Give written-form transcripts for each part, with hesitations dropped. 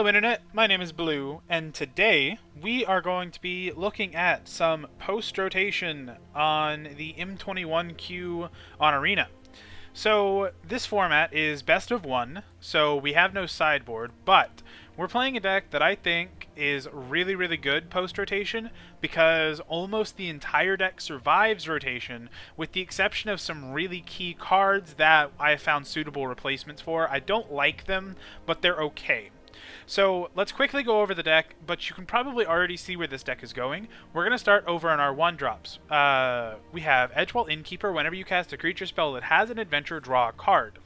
Hello Internet, my name is Blue, and today we are going to be looking at some post-rotation on the M21Q on Arena. So this format is best of one, so we have no sideboard, but we're playing a deck that I think is really good post-rotation because almost the entire deck survives rotation with the exception of some really key cards that I have found suitable replacements for. I don't like them, but they're okay. So let's quickly go over the deck, but you can probably already see where this deck is going. We're going to start over on our 1-drops. We have Edgewall Innkeeper. Whenever you cast a creature spell that has an adventure, draw a card.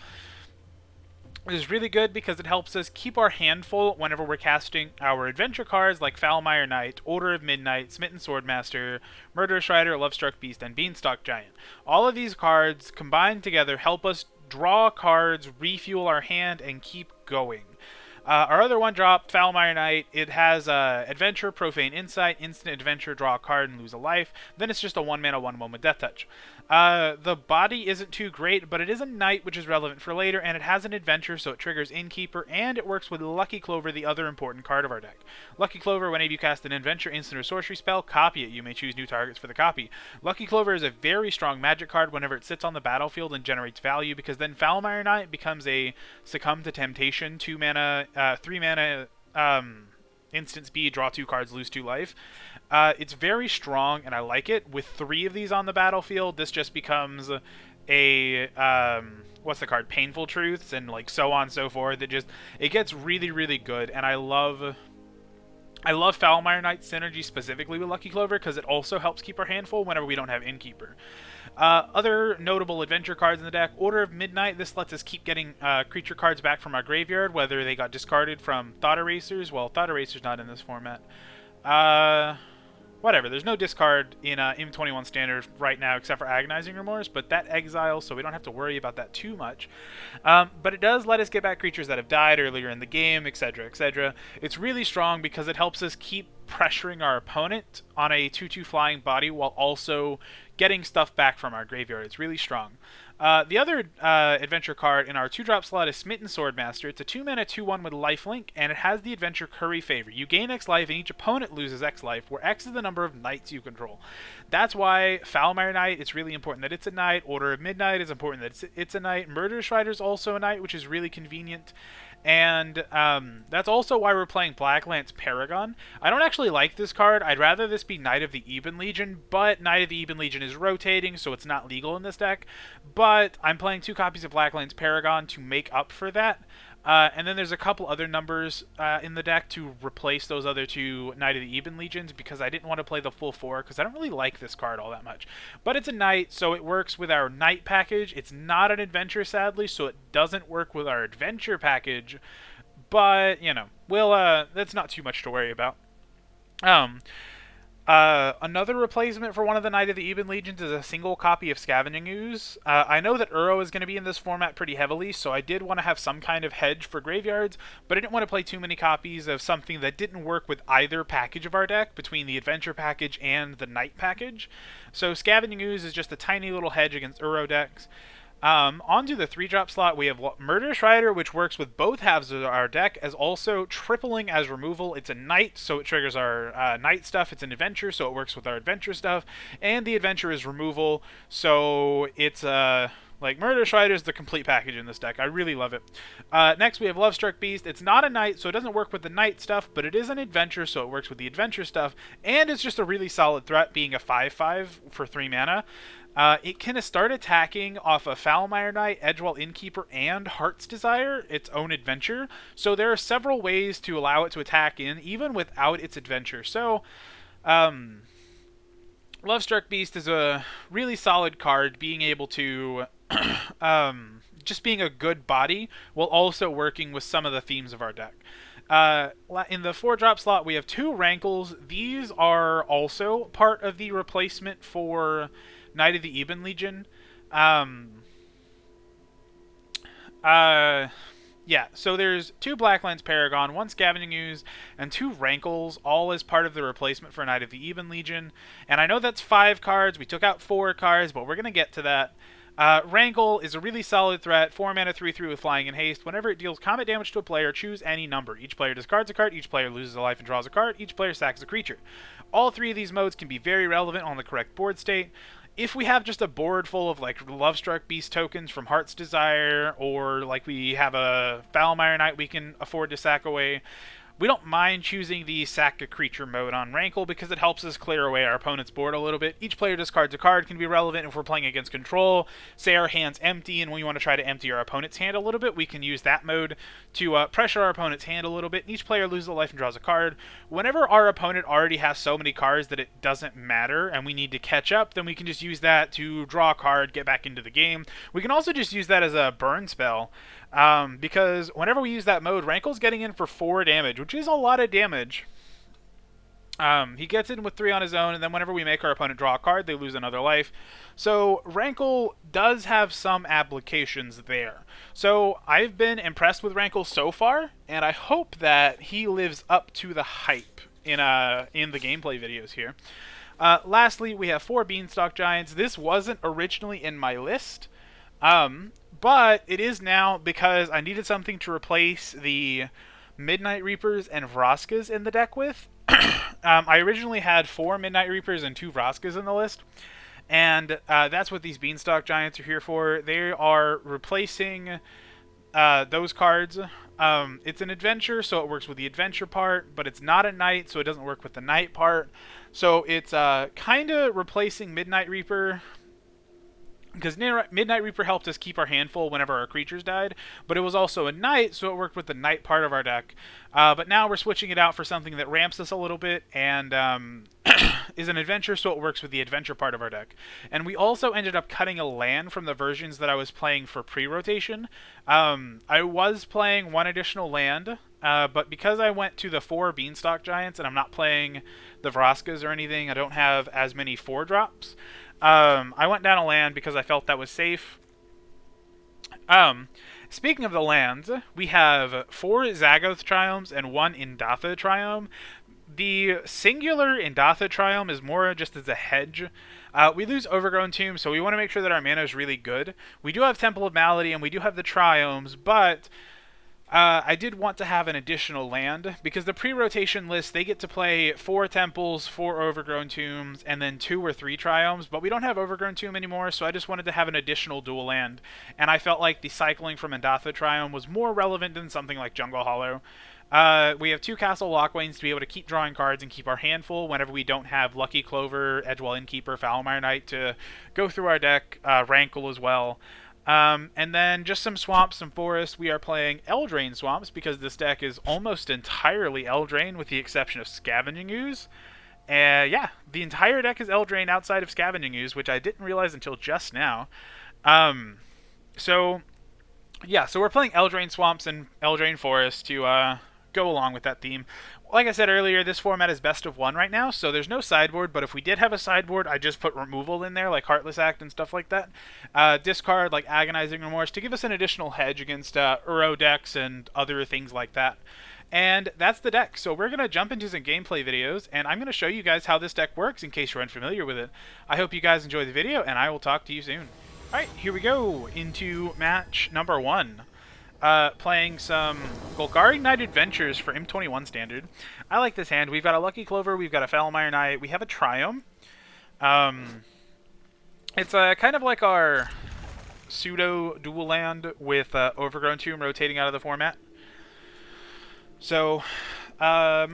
This is really good because it helps us keep our hand full whenever we're casting our adventure cards like Foulmire Knight, Order of Midnight, Smitten Swordmaster, Murderous Rider, Lovestruck Beast, and Beanstalk Giant. All of these cards combined together help us draw cards, refuel our hand, and keep going. Our other 1-drop, Foulmire Knight, it has Adventure, Profane Insight, Instant Adventure, draw a card and lose a life. Then it's just a 1-mana, 1/1 with Death Touch. The body isn't too great, but it is a Knight, which is relevant for later, and it has an Adventure, so it triggers Innkeeper, and it works with Lucky Clover, the other important card of our deck. Lucky Clover, whenever you cast an Adventure, Instant, or Sorcery spell, copy it. You may choose new targets for the copy. Lucky Clover is a very strong magic card whenever it sits on the battlefield and generates value, because then Foulmire Knight becomes a Succumb to Temptation, 2-mana, 3-mana instant speed, draw 2 cards, lose 2 life. It's very strong, and I like it. With 3 of these on the battlefield, this just becomes a what's the card? Painful Truths, and like so on and so forth. It gets really good, and I love Foulmire Knight's synergy specifically with Lucky Clover because it also helps keep our hand full whenever we don't have Innkeeper. Other notable adventure cards in the deck, Order of Midnight. This lets us keep getting creature cards back from our graveyard, whether they got discarded from Thought Erasers. Well, Thought Erasers not in this format. Whatever, there's no discard in M21 Standard right now except for Agonizing Remorse, but that exiles, so we don't have to worry about that too much. But it does let us get back creatures that have died earlier in the game, etc, etc. It's really strong because it helps us keep pressuring our opponent on a 2/2 flying body while also getting stuff back from our graveyard. It's really strong. The other adventure card in our 2-drop slot is Smitten Swordmaster. It's a 2-mana 2/1 with lifelink, and it has the adventure Curry Favor. You gain X life, and each opponent loses X life, where X is the number of knights you control. That's why Foulmire Knight, it's really important that it's a knight. Order of Midnight is important that it's a knight. Murderous Rider is also a knight, which is really convenient. And that's also why we're playing Blacklance Paragon. I don't actually like this card. I'd rather this be Knight of the Eben Legion, but Knight of the Eben Legion is rotating, so it's not legal in this deck. But I'm playing 2 copies of Blacklance Paragon to make up for that. And then there's a couple other numbers in the deck to replace those other 2 Knight of the Eben Legions because I didn't want to play the full 4 because I don't really like this card all that much. But it's a Knight, so it works with our Knight package. It's not an Adventure, sadly, so it doesn't work with our Adventure package. But, you know, that's not too much to worry about. Another replacement for one of the Knight of the Eben Legions is a single copy of Scavenging Ooze. I know that Uro is going to be in this format pretty heavily, so I did want to have some kind of hedge for graveyards, but I didn't want to play too many copies of something that didn't work with either package of our deck, between the Adventure package and the Knight package. So Scavenging Ooze is just a tiny little hedge against Uro decks. Onto the 3-drop slot, we have Murderous Rider, which works with both halves of our deck, as also tripling as removal. It's a Knight, so it triggers our Knight stuff. It's an Adventure, so it works with our Adventure stuff. And the Adventure is removal, so it's like Murderous Rider is the complete package in this deck. I really love it. Next, we have Lovestruck Beast. It's not a Knight, so it doesn't work with the Knight stuff, but it is an Adventure, so it works with the Adventure stuff. And it's just a really solid threat, being a 5/5 for 3 mana. It can start attacking off a Foulmire Knight, Edgewall Innkeeper, and Heart's Desire, its own adventure. So there are several ways to allow it to attack in, even without its adventure. So, Lovestruck Beast is a really solid card, being able to just being a good body while also working with some of the themes of our deck. In the 4-drop slot, we have 2 Rankles. These are also part of the replacement for Knight of the Eben Legion. Yeah, so there's 2 Blacklance Paragon, 1 Scavenging Ooze, and 2 Rankles, all as part of the replacement for Knight of the Eben Legion. And I know that's 5 cards. We took out 4 cards, but we're going to get to that. Rankle is a really solid threat, 4 mana 3/3 with flying and haste. Whenever it deals combat damage to a player, choose any number. Each player discards a card, each player loses a life and draws a card, each player sacks a creature. All three of these modes can be very relevant on the correct board state. If we have just a board full of like Lovestruck Beast tokens from Heart's Desire, or like we have a Foulmire Knight we can afford to sack away, we don't mind choosing the sack a creature mode on Rankle because it helps us clear away our opponent's board a little bit. Each player discards a card can be relevant if we're playing against control. Say our hand's empty and we want to try to empty our opponent's hand a little bit, we can use that mode to pressure our opponent's hand a little bit. Each player loses a life and draws a card. Whenever our opponent already has so many cards that it doesn't matter and we need to catch up, then we can just use that to draw a card, get back into the game. We can also just use that as a burn spell. Because whenever we use that mode, Rankle's getting in for 4 damage, which is a lot of damage. He gets in with 3 on his own, and then whenever we make our opponent draw a card, they lose another life. So Rankle does have some applications there. So I've been impressed with Rankle so far, and I hope that he lives up to the hype in the gameplay videos here. Lastly, we have 4 Beanstalk Giants. This wasn't originally in my list. But it is now because I needed something to replace the Midnight Reapers and Vraskas in the deck with. I originally had 4 Midnight Reapers and 2 Vraskas in the list, and that's what these Beanstalk Giants are here for. They are replacing those cards. It's an adventure, so it works with the adventure part, but it's not a knight, so it doesn't work with the knight part. So it's kind of replacing Midnight Reaper, because Midnight Reaper helped us keep our hand full whenever our creatures died, but it was also a knight, so it worked with the knight part of our deck. But now we're switching it out for something that ramps us a little bit, and is an adventure, so it works with the adventure part of our deck. And we also ended up cutting a land from the versions that I was playing for pre-rotation. I was playing 1 additional land, but because I went to the 4 Beanstalk Giants, and I'm not playing the Vraskas or anything, I don't have as many 4-drops. I went down a land because I felt that was safe. Speaking of the lands, we have 4 Zagoth Triomes and 1 Indatha Triome. The singular Indatha Triome is more just as a hedge. We lose Overgrown Tomb, so we want to make sure that our mana is really good. We do have Temple of Malady and we do have the Triomes, but I did want to have an additional land, because the pre-rotation list, they get to play 4 Temples, 4 Overgrown Tombs, and then 2 or 3 Triomes, but we don't have Overgrown Tomb anymore, so I just wanted to have an additional dual land, and I felt like the cycling from Indatha Triome was more relevant than something like Jungle Hollow. We have 2 Castle Lockwains to be able to keep drawing cards and keep our hand full whenever we don't have Lucky Clover, Edgewell Innkeeper, Foulmire Knight to go through our deck, Rankle as well. And then just some swamps, some forests. We are playing Eldraine swamps because this deck is almost entirely Eldraine with the exception of Scavenging Ooze. Yeah, the entire deck is Eldraine outside of Scavenging Ooze, which I didn't realize until just now. So we're playing Eldraine swamps and Eldraine forests to go along with that theme. Like I said earlier, this format is best of 1 right now, so there's no sideboard, but if we did have a sideboard, I just put removal in there, like Heartless Act and stuff like that. Discard, like Agonizing Remorse, to give us an additional hedge against Uro decks and other things like that. And that's the deck. So we're going to jump into some gameplay videos, and I'm going to show you guys how this deck works in case you're unfamiliar with it. I hope you guys enjoy the video, and I will talk to you soon. Alright, here we go into match number 1. Playing some Golgari Knight Adventures for M21 Standard. I like this hand. We've got a Lucky Clover, we've got a Foulmire Knight, we have a Triome. It's kind of like our pseudo dual land with Overgrown Tomb rotating out of the format. So I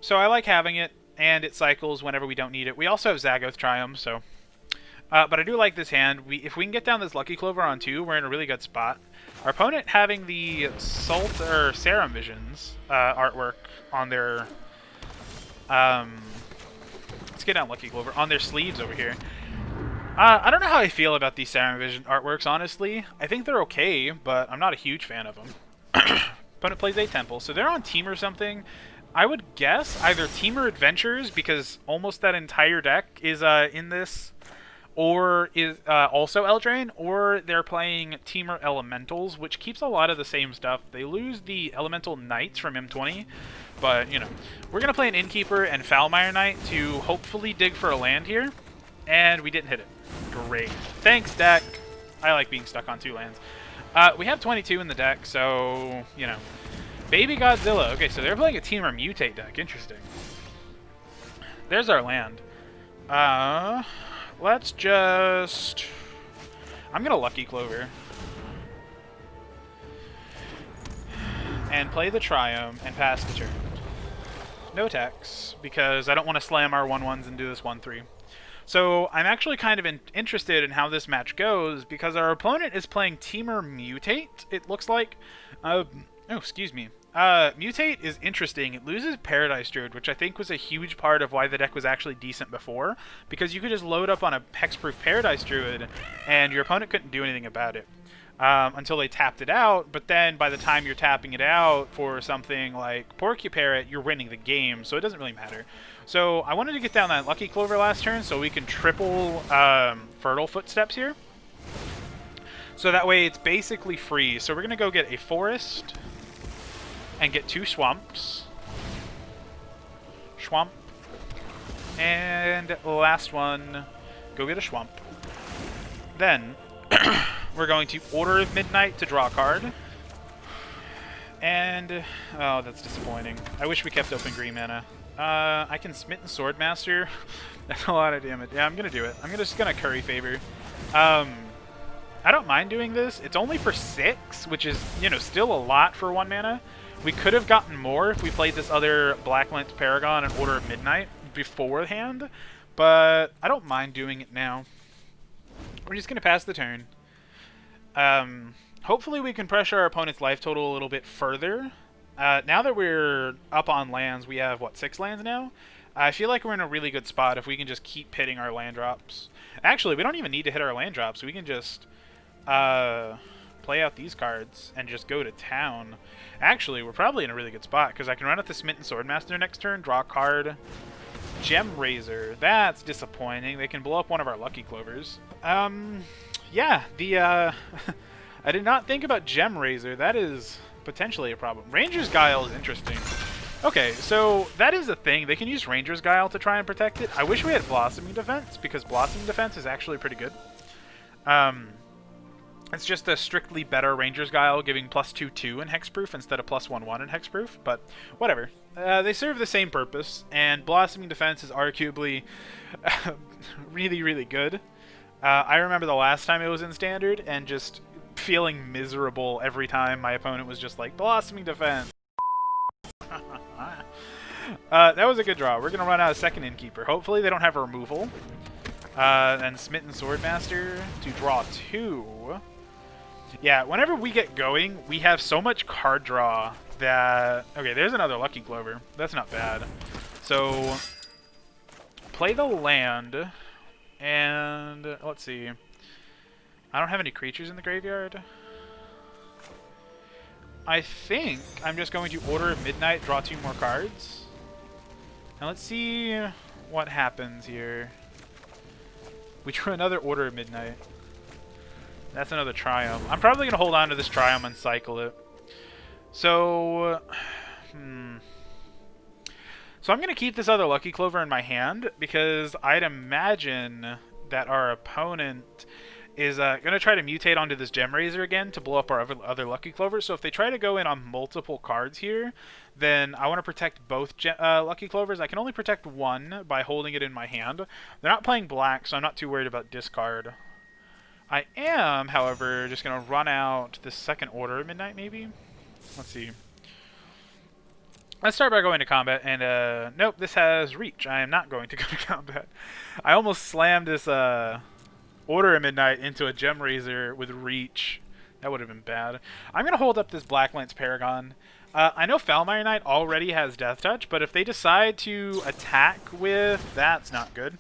like having it, and it cycles whenever we don't need it. We also have Zagoth Triome, so... but I do like this hand. If we can get down this Lucky Clover on 2, we're in a really good spot. Our opponent having the Serum Visions artwork on their... let's get down Lucky Clover. On their sleeves over here. I don't know how I feel about these Serum Vision artworks, honestly. I think they're okay, but I'm not a huge fan of them. Opponent plays a Temple, so they're on Team or something. I would guess either Team or Adventures, because almost that entire deck is in this... or is also Eldraine, or they're playing Teamer Elementals, which keeps a lot of the same stuff. They lose the Elemental Knights from M20, but, you know. We're going to play an Innkeeper and Foulmire Knight to hopefully dig for a land here, and we didn't hit it. Great. Thanks, deck. I like being stuck on 2 lands. We have 22 in the deck, so, you know. Baby Godzilla. Okay, so they're playing a Teamer Mutate deck. Interesting. There's our land. Let's just... I'm going to Lucky Clover. And play the Triumph and pass the turn. No attacks, because I don't want to slam our 1/1s and do this 1/3. So I'm actually kind of interested in how this match goes, because our opponent is playing Teamer Mutate, it looks like. Oh, excuse me. Mutate is interesting. It loses Paradise Druid, which I think was a huge part of why the deck was actually decent before, because you could just load up on a Hexproof Paradise Druid, and your opponent couldn't do anything about it. Until they tapped it out, but then by the time you're tapping it out for something like Porcuparrot, you're winning the game, so it doesn't really matter. So I wanted to get down that Lucky Clover last turn so we can triple Fertile Footsteps here. So that way it's basically free. So we're going to go get a Forest and get 2 Swamps. Swamp. And last one, go get a Swamp. Then... we're going to Order of Midnight to draw a card. And... oh, that's disappointing. I wish we kept open green mana. I can Smitten Swordmaster. That's a lot of damage. Yeah, I'm going to do it. I'm just going to Curry Favor. I don't mind doing this. It's only for 6, which is, you know, still a lot for 1 mana. We could have gotten more if we played this other Black Lance Paragon and Order of Midnight beforehand. But I don't mind doing it now. We're just going to pass the turn. Hopefully we can pressure our opponent's life total a little bit further. Now that we're up on lands, we have, what, 6 lands now? I feel like we're in a really good spot if we can just keep hitting our land drops. Actually, we don't even need to hit our land drops. We can just play out these cards and just go to town. Actually, we're probably in a really good spot because I can run out the Smitten Swordmaster next turn, draw a card. Gem Razor. That's disappointing. They can blow up one of our Lucky Clovers. Yeah, I did not think about Gem Razor. That is potentially a problem. Ranger's Guile is interesting. Okay, so that is a thing. They can use Ranger's Guile to try and protect it. I wish we had Blossoming Defense, because Blossoming Defense is actually pretty good. It's just a strictly better Ranger's Guile, giving +2/2 in Hexproof instead of +1/1 in Hexproof, but whatever. They serve the same purpose, and Blossoming Defense is arguably really, really good. I remember the last time it was in Standard, and just feeling miserable every time my opponent was just like, Blossoming Defense. That was a good draw. We're going to run out of second Innkeeper. Hopefully they don't have a removal. And Smitten Swordmaster to draw 2. Yeah, whenever we get going, we have so much card draw that... okay, there's another Lucky Clover. That's not bad. So, play the land, and let's see. I don't have any creatures in the graveyard. I think I'm just going to Order of Midnight, draw 2 more cards. And let's see what happens here. We drew another Order of Midnight. That's another Triumph. I'm probably going to hold on to this Triumph and cycle it. So, So I'm going to keep this other Lucky Clover in my hand, because I'd imagine that our opponent is going to try to mutate onto this Gem Razor again to blow up our other Lucky Clover. So if they try to go in on multiple cards here, then I want to protect both Lucky Clovers. I can only protect one by holding it in my hand. They're not playing black, so I'm not too worried about discard. I am, however, just going to run out this second Order of Midnight, maybe? Let's see. Let's start by going to combat, and, nope, this has reach. I am not going to go to combat. I almost slammed this, Order of Midnight into a Gem Razor with reach. That would have been bad. I'm going to hold up this Black Lance Paragon. I know Foulmire Knight already has Death Touch, but if they decide to attack with... that's not good.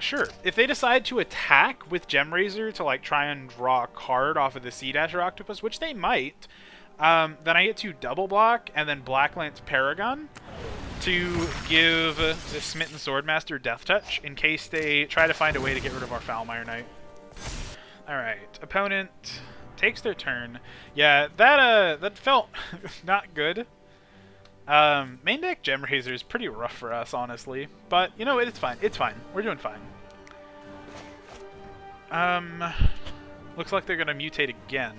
Sure. If they decide to attack with Gem Razor to, like, try and draw a card off of the Sea Dasher Octopus, which they might, then I get to double block and then Black Lance Paragon to give the Smitten Swordmaster Death Touch in case they try to find a way to get rid of our Foulmire Knight. Alright, opponent takes their turn. Yeah, that felt not good. Main deck Gem Razor is pretty rough for us, honestly. But, you know, it's fine. It's fine. We're doing fine. Looks like they're gonna mutate again.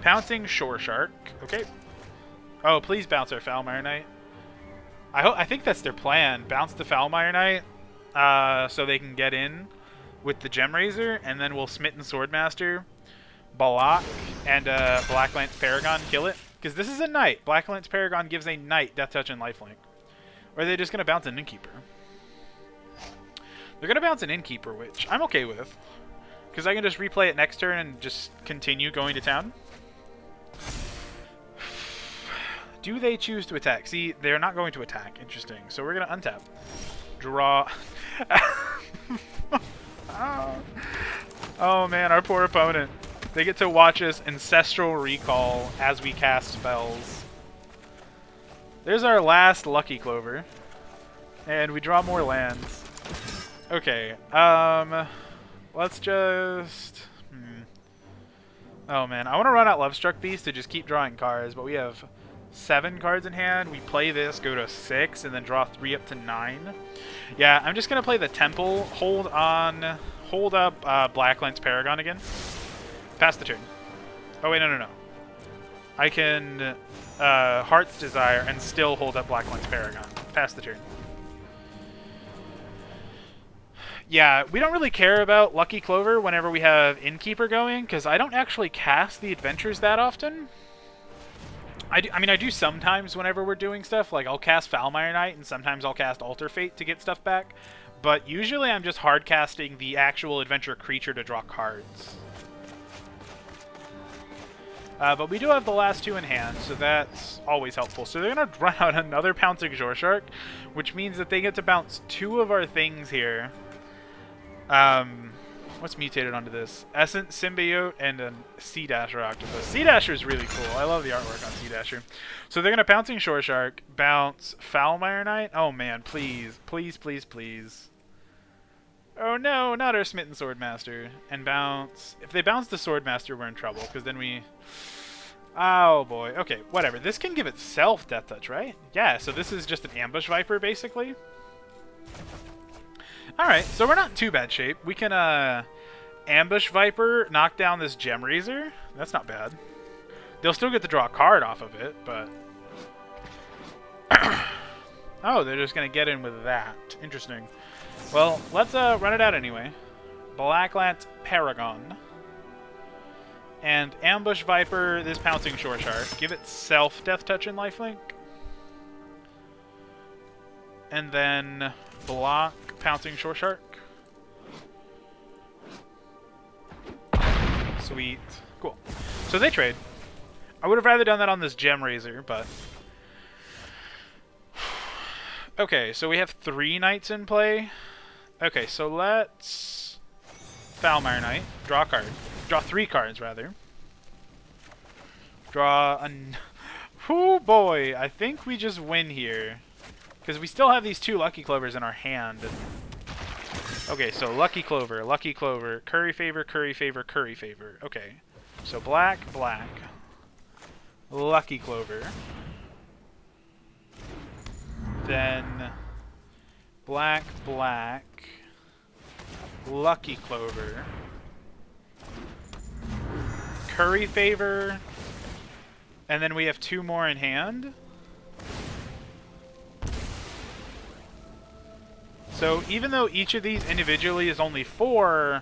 Pouncing Shore Shark. Okay. Oh, please bounce our Foulmire Knight. I think that's their plan. Bounce the Foulmire Knight, so they can get in with the Gem Razor, and then we'll Smitten Swordmaster, block, and Black Lance Paragon kill it. Because this is a Knight. Black Lance Paragon gives a Knight Death Touch and Lifelink. Or are they just gonna bounce an Innkeeper? They're gonna bounce an Innkeeper, which I'm okay with. Because I can just replay it next turn and just continue going to town. Do they choose to attack? See, they're not going to attack. Interesting. So we're going to untap. Draw. Oh, man. Our poor opponent. They get to watch us Ancestral Recall as we cast spells. There's our last Lucky Clover. And we draw more lands. Okay. Let's just... Oh, man. I want to run out Lovestruck Beast to just keep drawing cards, but we have 7 cards in hand. We play this, go to 6, and then draw 3 up to 9. Yeah, I'm just going to play the Temple. Hold up Black Lance Paragon again. Pass the turn. Oh, wait, no. I can Heart's Desire and still hold up Black Lance Paragon. Pass the turn. Yeah, we don't really care about Lucky Clover whenever we have Innkeeper going, because I don't actually cast the Adventures that often. I mean, I do sometimes whenever we're doing stuff, like I'll cast Foulmire Knight, and sometimes I'll cast Alter Fate to get stuff back, but usually I'm just hard casting the actual Adventure creature to draw cards. But we do have the last 2 in hand, so that's always helpful. So they're going to run out another Pouncing Shore Shark, which means that they get to bounce 2 of our things here. What's mutated onto this? Essence Symbiote and a Sea Dasher Octopus. Sea Dasher is really cool. I love the artwork on Sea Dasher. So they're going to Pouncing Shore Shark, bounce Foulmire Knight. Oh man, please. Please, please, please. Oh no, not our Smitten Swordmaster. And bounce... If they bounce the Swordmaster, we're in trouble, because then we... Oh boy. Okay, whatever. This can give itself Death Touch, right? Yeah, so this is just an Ambush Viper, basically. Alright, so we're not in too bad shape. We can, Ambush Viper, knock down this Gem Razor. That's not bad. They'll still get to draw a card off of it, but... Oh, they're just going to get in with that. Interesting. Well, let's run it out anyway. Black Lance Paragon. And Ambush Viper, this Pouncing Shore Shark. Give itself Death Touch and Lifelink. And then block Pouncing Shore Shark. Sweet. Cool. So they trade. I would have rather done that on this Gem Razor, but... Okay, so we have 3 Knights in play. Okay, so let's... Foulmire Knight. Draw a card. Draw 3 cards, rather. Draw a... Oh boy, I think we just win here. Because we still have these 2 Lucky Clovers in our hand. Okay, so Lucky Clover, Curry Favor, Curry Favor, Curry Favor. Okay, so black, Lucky Clover. Then black, Lucky Clover. Curry Favor. And then we have 2 more in hand. So even though each of these individually is only 4,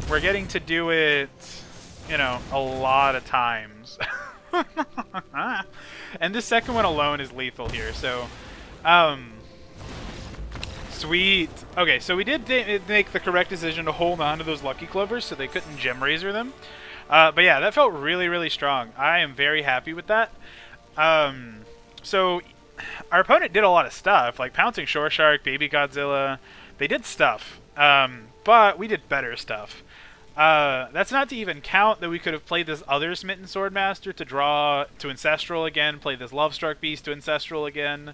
we're getting to do it, you know, a lot of times. And this second one alone is lethal here, so... Sweet. Okay, so we did make the correct decision to hold on to those Lucky Clovers so they couldn't Gem Razor them. But yeah, that felt really, really strong. I am very happy with that. So... Our opponent did a lot of stuff, like Pouncing Shore Shark, Baby Godzilla. They did stuff, but we did better stuff. That's not to even count that we could have played this other Smitten Swordmaster to draw to Ancestral again, play this Lovestruck Beast to Ancestral again.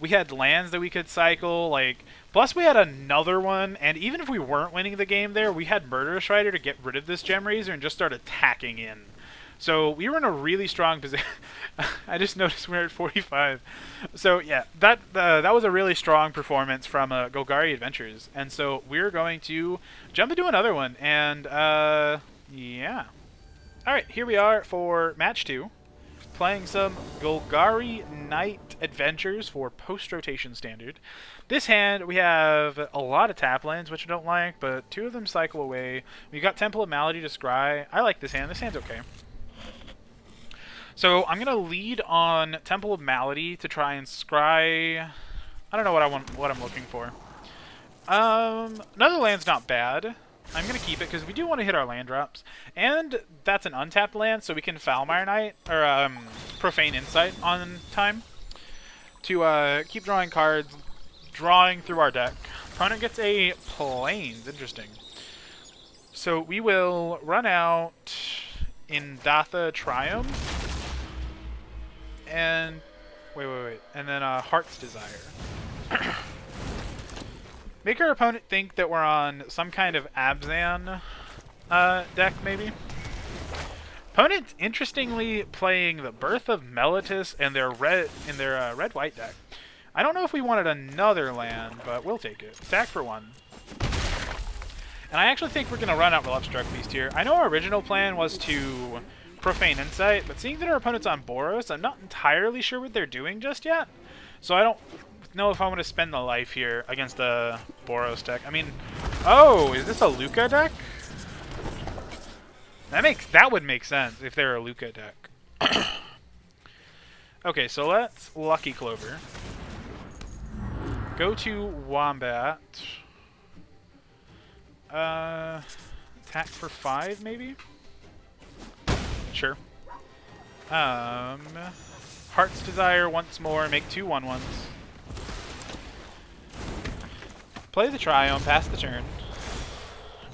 We had lands that we could cycle, like, plus we had another one, and even if we weren't winning the game there, we had Murderous Rider to get rid of this Gem Razor and just start attacking in. So we were in a really strong position. I just noticed we're at 45. So yeah, that was a really strong performance from Golgari Adventures. And so we're going to jump into another one. And yeah. All right, here we are for match 2. Playing some Golgari Knight Adventures for post-rotation standard. This hand, we have a lot of tap lands, which I don't like, but 2 of them cycle away. We got Temple of Malady to scry. I like this hand. This hand's okay. So I'm gonna lead on Temple of Malady to try and scry. I don't know what I'm looking for. Another land's not bad. I'm going to keep it because we do want to hit our land drops. And that's an untapped land, so we can Foulmire Knight, or Profane Insight on time to keep drawing cards, drawing through our deck. Opponent gets a Plains. Interesting. So we will run out Indatha Triumph. And wait. And then Heart's Desire. Make our opponent think that we're on some kind of Abzan deck, maybe. Opponent, interestingly, playing the Birth of Meletis in their red-white deck. I don't know if we wanted another land, but we'll take it. Attack for 1. And I actually think we're going to run out Lovestruck Beast here. I know our original plan was to Profane Insight, but seeing that our opponent's on Boros, I'm not entirely sure what they're doing just yet. So I don't know if I want to spend the life here against a Boros deck. I mean, oh, is this a Luca deck? That would make sense if they're a Luca deck. Okay, so let's Lucky Clover. Go to Wombat. Attack for 5, maybe? Sure. Heart's Desire once more, make 2 1/1s. Play the Triumph, pass the turn.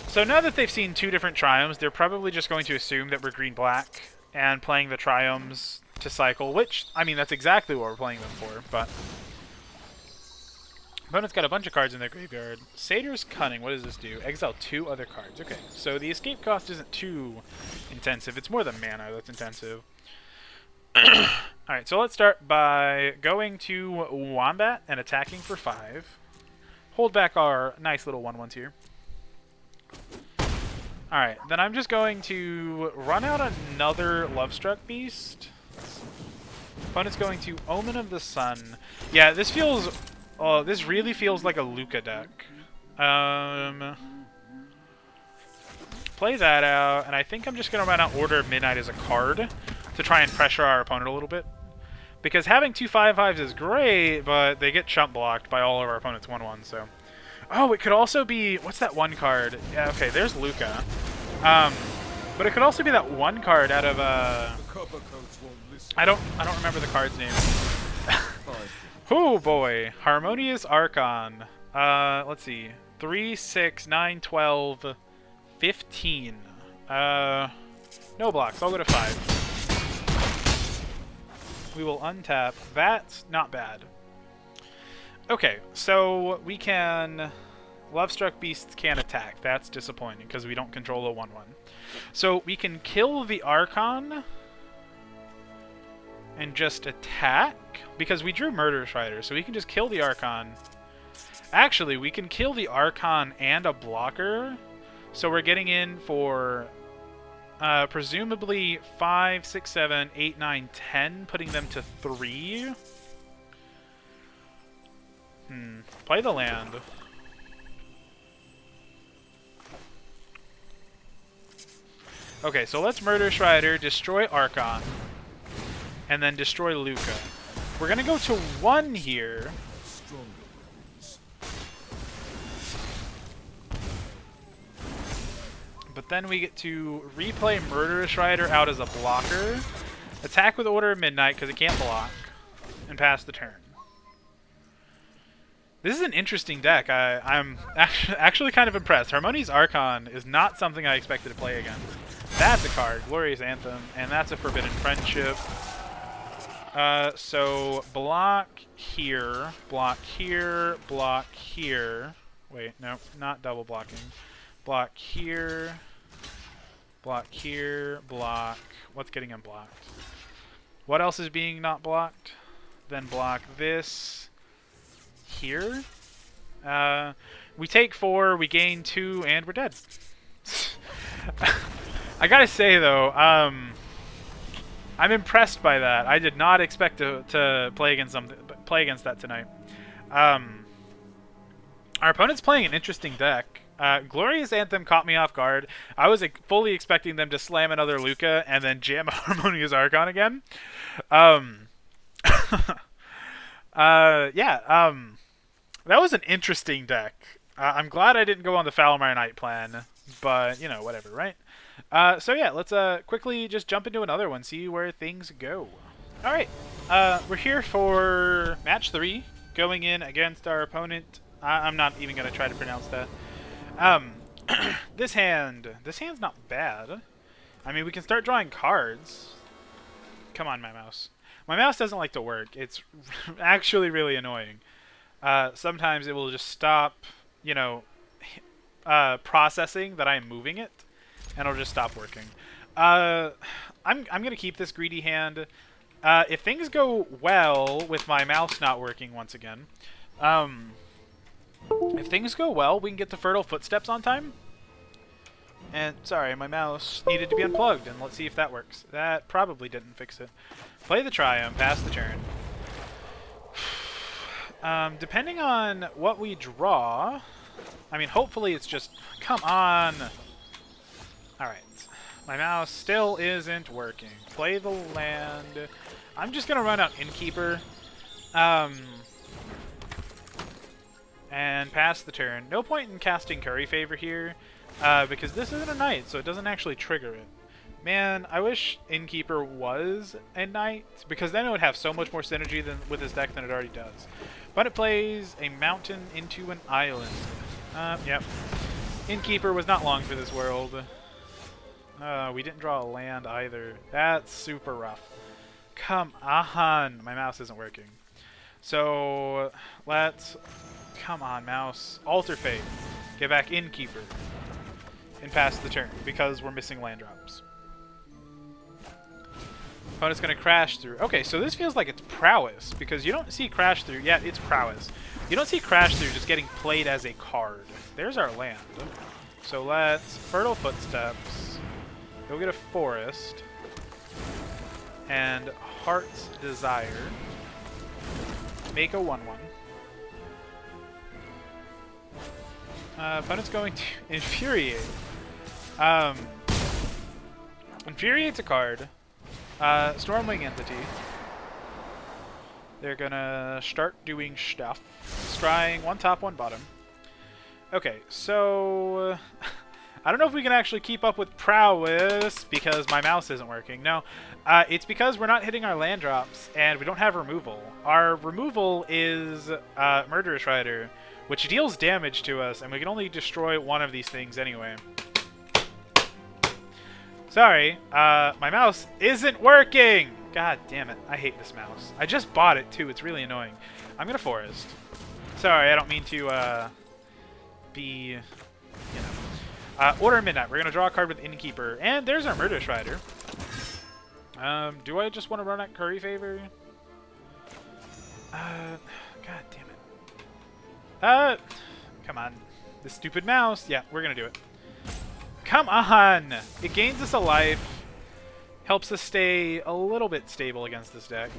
So now that they've seen 2 different Triumphs, they're probably just going to assume that we're green-black and playing the Triumphs to cycle, which, I mean, that's exactly what we're playing them for, but... Opponent's got a bunch of cards in their graveyard. Satyr's Cunning, what does this do? Exile 2 other cards. Okay, so the escape cost isn't too intensive. It's more the mana that's intensive. Alright, so let's start by going to Wombat and attacking for 5. Hold back our nice little 1/1s here. Alright, then I'm just going to run out another Lovestruck Beast. Opponent's going to Omen of the Sun. Yeah, this feels... this really feels like a Luca deck. Play that out, and I think I'm just going to run out Order of Midnight as a card to try and pressure our opponent a little bit. Because having 2 5/5s is great, but they get chump blocked by all of our opponent's 1/1s, so... Oh, it could also be... What's that one card? Yeah, okay, there's Luca. But it could also be that one card out of, I don't remember the card's name. Oh boy, Harmonious Archon. Let's see. 3, 6, 9, 12, 15. No blocks, I'll go to 5. We will untap. That's not bad. Okay, so we can... Lovestruck Beasts can't attack. That's disappointing, because we don't control a 1/1. So we can kill the Archon and just attack, because we drew Murderous Rider, so we can just kill the Archon. Actually, we can kill the Archon and a blocker, so we're getting in for presumably 5, 6, 7, 8, 9, 10, putting them to 3. Play the land. Okay, so let's Murderous Rider, destroy Archon, and then destroy Luca. We're gonna go to 1 here. But then we get to replay Murderous Rider out as a blocker, attack with Order of Midnight because it can't block, and pass the turn. This is an interesting deck. I'm actually kind of impressed. Harmonious Archon is not something I expected to play against. That's a card, Glorious Anthem, and that's a Forbidden Friendship. So block here, block here, block here. Wait, no, not double blocking. Block here. Block here, block. What's getting unblocked? What else is being not blocked? Then block this here. We take 4, we gain 2, and we're dead. I gotta say though, I'm impressed by that. I did not expect to play against that tonight. Our opponent's playing an interesting deck. Glorious Anthem caught me off guard. I was fully expecting them to slam another Luca and then jam a Harmonious Archon again. That was an interesting deck. I'm glad I didn't go on the Falmar Knight plan, but, you know, whatever, right? So yeah, let's quickly just jump into another one, see where things go. Alright, we're here for match 3, going in against our opponent. I'm not even going to try to pronounce that. This hand's not bad. I mean, we can start drawing cards. Come on, my mouse. My mouse doesn't like to work. It's actually really annoying. Sometimes it will just stop, you know, processing that I'm moving it, and it'll just stop working. I'm gonna keep this greedy hand. If things go well with my mouse not working once again, if things go well, we can get to Fertile Footsteps on time. And sorry, my mouse needed to be unplugged, and let's see if that works. That probably didn't fix it. Play the Triumph, pass the turn. Depending on what we draw, I mean, hopefully it's just... Come on! Alright. My mouse still isn't working. Play the land. I'm just going to run out Innkeeper. And pass the turn. No point in casting Curry Favor here, because this isn't a knight, so it doesn't actually trigger it. Man, I wish Innkeeper was a knight, because then it would have so much more synergy with this deck than it already does. But it plays a mountain into an island. Yep. Innkeeper was not long for this world. We didn't draw a land either. That's super rough. Come on. My mouse isn't working. So, let's... Come on, mouse. Alter Fate. Get back Innkeeper. And pass the turn, because we're missing land drops. Opponent's going to crash through. Okay, so this feels like it's prowess, because you don't see crash through. Yeah, it's prowess. You don't see crash through just getting played as a card. There's our land. So let's Fertile Footsteps. Go get a forest. And Heart's Desire. Make a 1/1. Opponent's going to Infuriate. Infuriate's a card. Stormwing Entity. They're gonna start doing stuff. Scrying 1 top, 1 bottom. Okay, so... I don't know if we can actually keep up with prowess because my mouse isn't working. No, it's because we're not hitting our land drops and we don't have removal. Our removal is Murderous Rider, which deals damage to us, and we can only destroy one of these things anyway. Sorry, my mouse isn't working! God damn it, I hate this mouse. I just bought it too, it's really annoying. I'm gonna forest. Sorry, I don't mean to be, you know. Order of Midnight, we're gonna draw a card with Innkeeper, and there's our Murderous Rider. Do I just want to run at Curry Favor? God damn it. Come on. This stupid mouse. Yeah, we're gonna do it. Come on! It gains us a life. Helps us stay a little bit stable against this deck.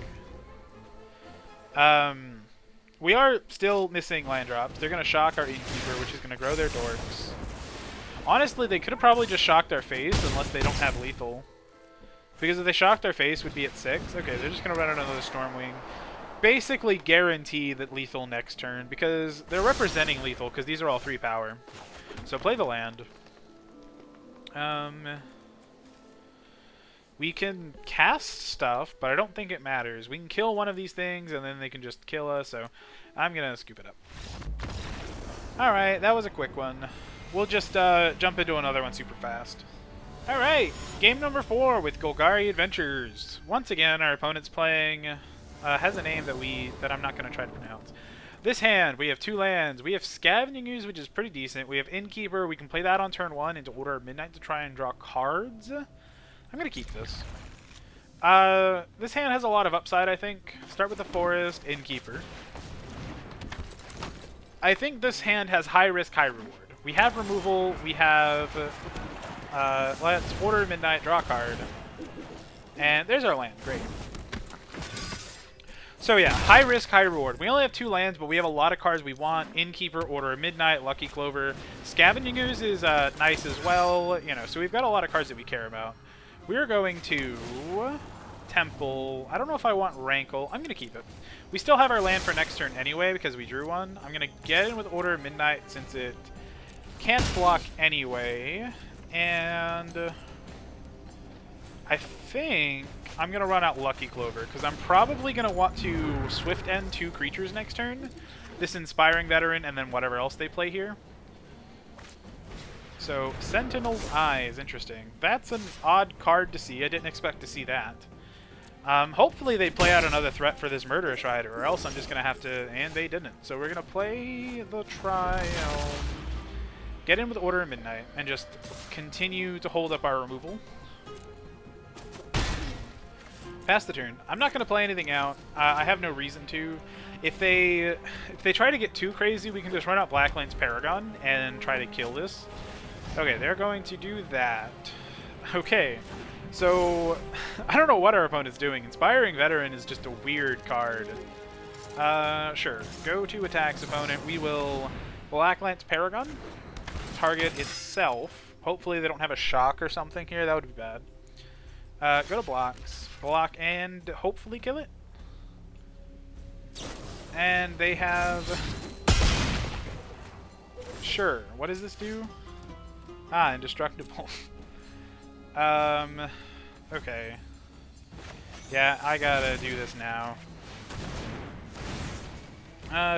We are still missing land drops. They're gonna shock our Innkeeper, which is gonna grow their dorks. Honestly, they could have probably just shocked our face unless they don't have lethal. Because if they shocked our face, we'd be at 6. Okay, they're just gonna run out another Stormwing. Basically guarantee that lethal next turn, because they're representing lethal, because these are all 3 power. So play the land. We can cast stuff, but I don't think it matters. We can kill one of these things, and then they can just kill us, so I'm gonna scoop it up. Alright, that was a quick one. We'll just jump into another one super fast. Alright, game number 4 with Golgari Adventures. Once again, our opponent's playing... has a name that I'm not going to try to pronounce. This hand, we have 2 lands. We have Scavenging Ooze, which is pretty decent. We have Innkeeper. We can play that on turn 1 into Order of Midnight to try and draw cards. I'm going to keep this. This hand has a lot of upside, I think. Start with the Forest, Innkeeper. I think this hand has high risk, high reward. We have removal. We have... let's Order of Midnight, draw a card. And there's our land. Great. So yeah, high risk, high reward. We only have 2 lands, but we have a lot of cards we want. Innkeeper, Order of Midnight, Lucky Clover. Scavenging Ooze is nice as well. You know, so we've got a lot of cards that we care about. We're going to Temple. I don't know if I want Rankle. I'm going to keep it. We still have our land for next turn anyway because we drew one. I'm going to get in with Order of Midnight since it can't block anyway. And I think I'm going to run out Lucky Clover because I'm probably going to want to Swift End 2 creatures next turn. This Inspiring Veteran and then whatever else they play here. So Sentinel's Eye is interesting. That's an odd card to see. I didn't expect to see that. Hopefully they play out another threat for this Murderous Rider, or else I'm just going to have to... And they didn't. So we're going to play the Triumph. Get in with Order of Midnight and just continue to hold up our removal. Pass the turn. I'm not going to play anything out. I have no reason to. If they try to get too crazy, we can just run out Blackline's Paragon and try to kill this. Okay, they're going to do that. Okay, so I don't know what our opponent's doing. Inspiring Veteran is just a weird card. Sure. Go to attacks opponent. We will Blacklance Paragon. Target itself. Hopefully they don't have a shock or something here. That would be bad. Go to blocks. Block and hopefully kill it. And they have... Sure. What does this do? Ah, indestructible. Okay. Yeah, I gotta do this now.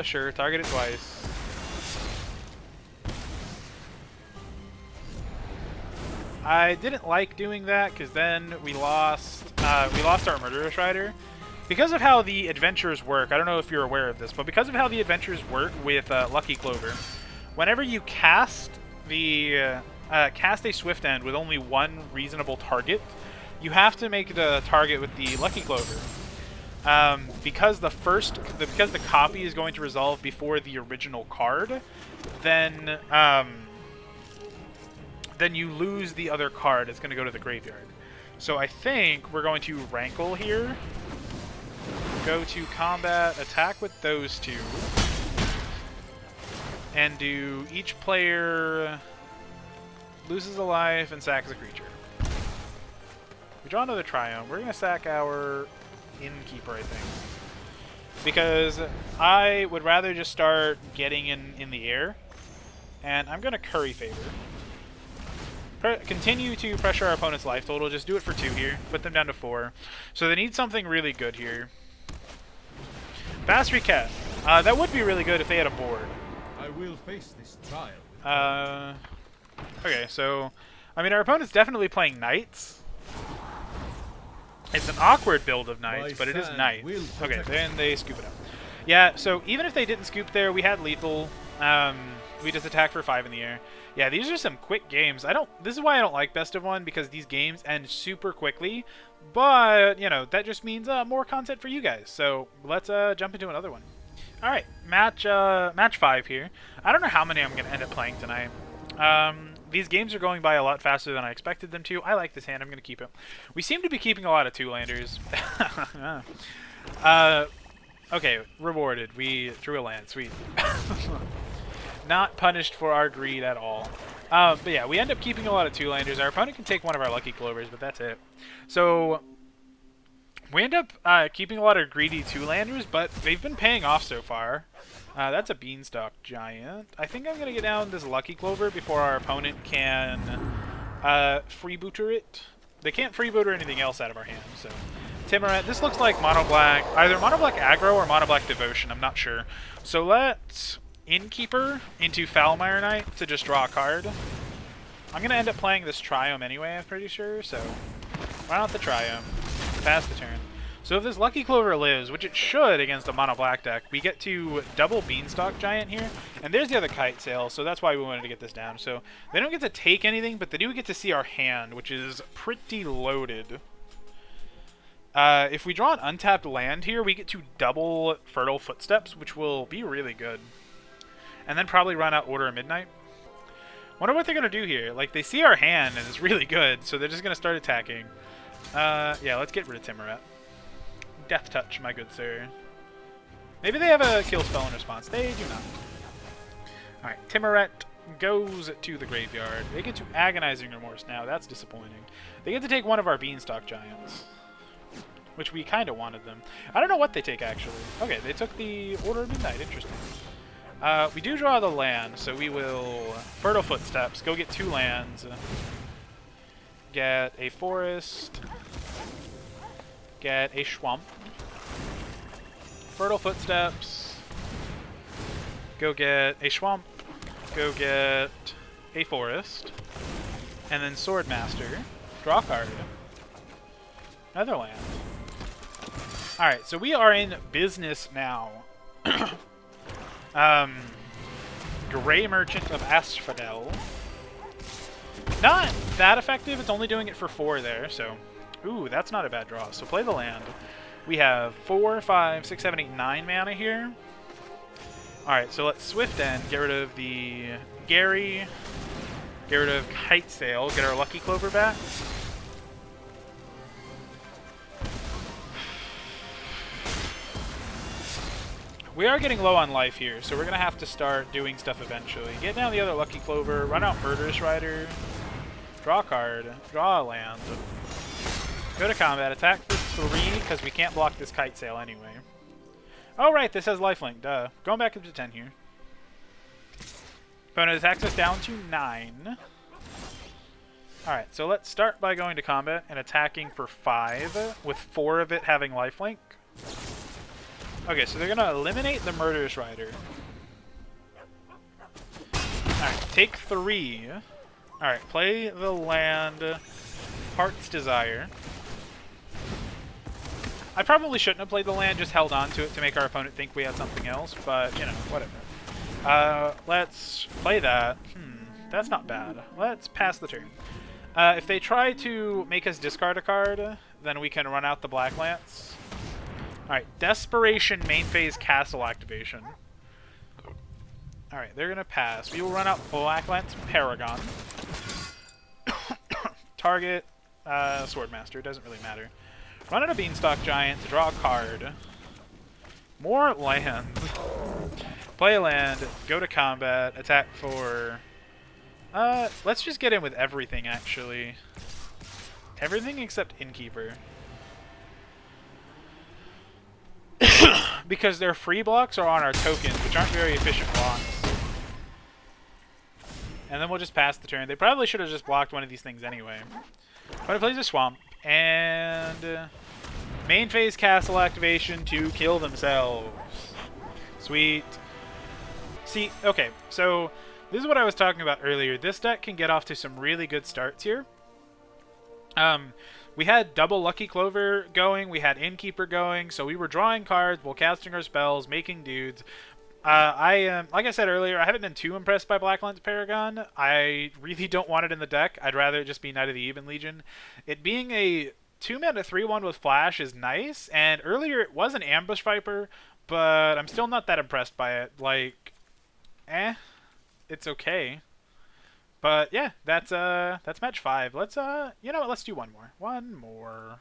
Sure. Target it twice. I didn't like doing that because then we lost our Murderous Rider. Because of how the adventures work, I don't know if you're aware of this, but because of how the adventures work with Lucky Clover, whenever you cast a Swift End with only one reasonable target, you have to make the target with the Lucky Clover. Because the copy is going to resolve before the original card, then you lose the other card. It's going to go to the graveyard. So I think we're going to Rankle here. Go to combat, attack with those 2. And do each player loses a life and sacks a creature. We draw another Triumph. We're going to sack our Innkeeper, I think. Because I would rather just start getting in the air. And I'm going to Curry Favor. Continue to pressure our opponent's life total. Just do it for 2 here. Put them down to 4. So they need something really good here. Fast Recat. That would be really good if they had a board. I will face this trial. Okay, so... I mean, our opponent's definitely playing Knights. It's an awkward build of Knights, but it is Knights. Okay, then they scoop it up. Yeah, so even if they didn't scoop there, we had lethal. We just attack for 5 in the air. Yeah, these are some quick games. This is why I don't like Best of 1, because these games end super quickly. But, you know, that just means more content for you guys. So let's jump into another one. All right, match 5 here. I don't know how many I'm going to end up playing tonight. These games are going by a lot faster than I expected them to. I like this hand. I'm going to keep it. We seem to be keeping a lot of 2-landers. Okay, rewarded. We drew a land. Sweet. Not punished for our greed at all. But yeah, we end up keeping a lot of 2-landers. Our opponent can take one of our Lucky Clovers, but that's it. So we end up keeping a lot of greedy 2-landers, but they've been paying off so far. That's a Beanstalk Giant. I think I'm going to get down this Lucky Clover before our opponent can freebooter it. They can't freebooter anything else out of our hand, so... Timuret, this looks like Mono Black, either Mono Black Aggro or Mono Black Devotion, I'm not sure. So let's Innkeeper into Foulmire Knight to just draw a card. I'm going to end up playing this Triumph anyway, I'm pretty sure, so why not the Triumph? Pass the turn. So if this Lucky Clover lives, which it should against a mono black deck, we get to double Beanstalk Giant here. And there's the other Kite Sail, so that's why we wanted to get this down. So they don't get to take anything, but they do get to see our hand, which is pretty loaded. If we draw an untapped land here, we get to double Fertile Footsteps, which will be really good. And then probably run out Order of Midnight. Wonder what they're going to do here. Like, they see our hand, and it's really good, so they're just going to start attacking. Yeah, let's get rid of Timuret. Death Touch, my good sir. Maybe they have a kill spell in response. They do not. Alright, Timuret goes to the graveyard. They get to Agonizing Remorse now. That's disappointing. They get to take one of our Beanstalk Giants, which we kind of wanted them. I don't know what they take, actually. Okay, they took the Order of Midnight. Interesting. We do draw the land, so we will Fertile Footsteps, go get 2 lands, get a forest, get a swamp, Fertile Footsteps, go get a swamp, go get a forest, and then Swordmaster, draw a card, another land. Alright, so we are in business now. Gray Merchant of Asphodel. Not that effective, it's only doing it for 4 there, so... Ooh, that's not a bad draw. So play the land. We have 4, 5, 6, 7, 8, 9 mana here. Alright, so let's Swift End, get rid of the Gary, get rid of Kite Sail, get our Lucky Clover back. We are getting low on life here, so we're going to have to start doing stuff eventually. Get down the other Lucky Clover, run out Murderous Rider, draw a card, draw a land, go to combat, attack for 3, because we can't block this Kite Sail anyway. Oh right, this has lifelink, duh. Going back up to 10 here. Opponent attacks us down to 9. Alright, so let's start by going to combat and attacking for 5, with 4 of it having lifelink. Okay, so they're going to eliminate the Murderous Rider. Alright, take 3. Alright, play the land Heart's Desire. I probably shouldn't have played the land, just held on to it to make our opponent think we had something else, but, you know, whatever. Let's play that. That's not bad. Let's pass the turn. If they try to make us discard a card, then we can run out the Black Lance. Alright, Desperation main phase Castle activation. Alright, they're going to pass. We will run out Black Lance Paragon. Target Swordmaster, doesn't really matter. Run out a Beanstalk Giant to draw a card. More land. Play a land, go to combat, attack for... let's just get in with everything, actually. Everything except Innkeeper. Because their free blocks are on our tokens, which aren't very efficient blocks. And then we'll just pass the turn. They probably should have just blocked one of these things anyway. But it plays a Swamp. And main phase Castle activation to kill themselves. Sweet. See, okay, so this is what I was talking about earlier. This deck can get off to some really good starts here. We had double Lucky Clover going, we had Innkeeper going, so we were drawing cards while casting our spells, making dudes. Like I said earlier, I haven't been too impressed by Black Lance Paragon. I really don't want it in the deck. I'd rather it just be Knight of the Even Legion. It being a 2-mana 3/1 with Flash is nice, and earlier it was an Ambush Viper, but I'm still not that impressed by it. Like, it's okay. But yeah, that's match 5. Let's you know what, let's do one more. One more.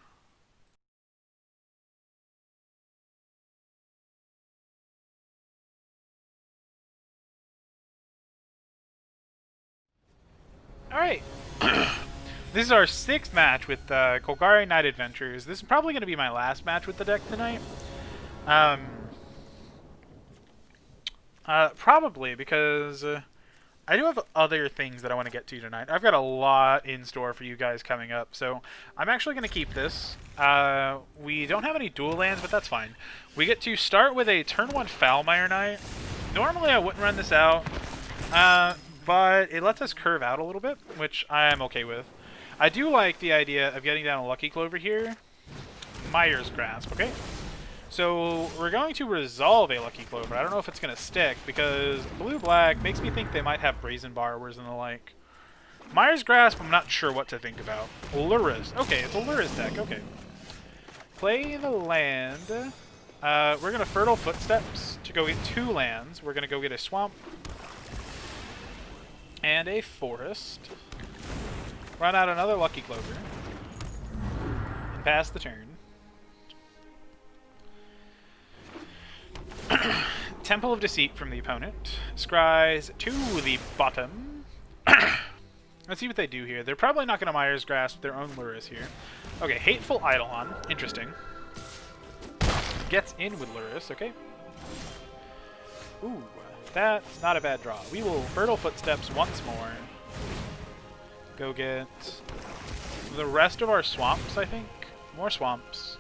Alright. This is our 6th match with Golgari Knight Adventures. This is probably going to be my last match with the deck tonight. Probably, because I do have other things that I want to get to tonight. I've got a lot in store for you guys coming up, so I'm actually going to keep this. We don't have any dual lands, but that's fine. We get to start with a turn 1 Foulmire Knight. Normally I wouldn't run this out, but it lets us curve out a little bit, which I am okay with. I do like the idea of getting down a Lucky Clover here, Myers Grasp, okay? So we're going to resolve a Lucky Clover. I don't know if it's going to stick, because blue-black makes me think they might have Brazen Borrowers and the like. Myers Grasp, I'm not sure what to think about. Lurrus. Okay, it's a Lurrus deck, okay. Play the land. We're going to Fertile Footsteps to go get 2 lands. We're going to go get a Swamp and a Forest. Run out another Lucky Clover. And pass the turn. Temple of Deceit from the opponent. Scries to the bottom. Let's see what they do here. They're probably not going to Myers Grasp their own Lurrus here. Okay, Hateful Eidolon. Interesting. Gets in with Lurrus, okay. Ooh, that's not a bad draw. We will Fertile Footsteps once more. Go get the rest of our swamps, I think. More swamps.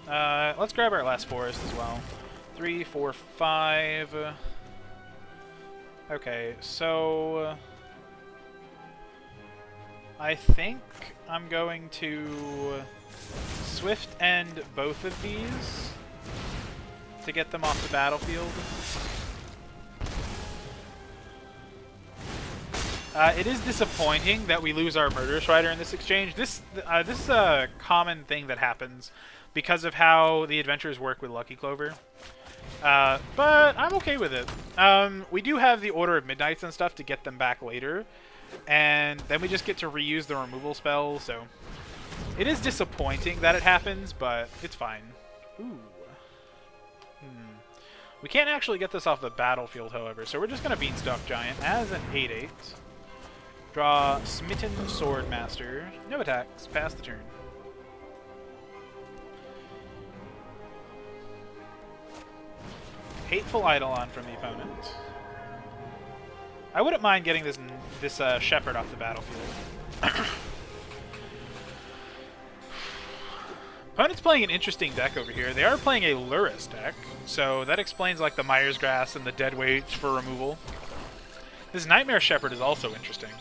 Let's grab our last forest as well. 3, 4, 5. Okay, so I think I'm going to Swift End both of these to get them off the battlefield. It is disappointing that we lose our Murderous Rider in this exchange. This is a common thing that happens because of how the adventures work with Lucky Clover. But I'm okay with it. We do have the Order of Midnights and stuff to get them back later. And then we just get to reuse the removal spell, so... It is disappointing that it happens, but it's fine. Ooh. We can't actually get this off the battlefield, however, so we're just going to Beanstalk Giant as an 8/8. Draw Smitten Swordmaster. No attacks. Pass the turn. Hateful Eidolon from the opponent. I wouldn't mind getting this Shepherd off the battlefield. Opponent's playing an interesting deck over here. They are playing a Lurrus deck, so that explains like the Myers Grass and the dead weights for removal. This Nightmare Shepherd is also interesting.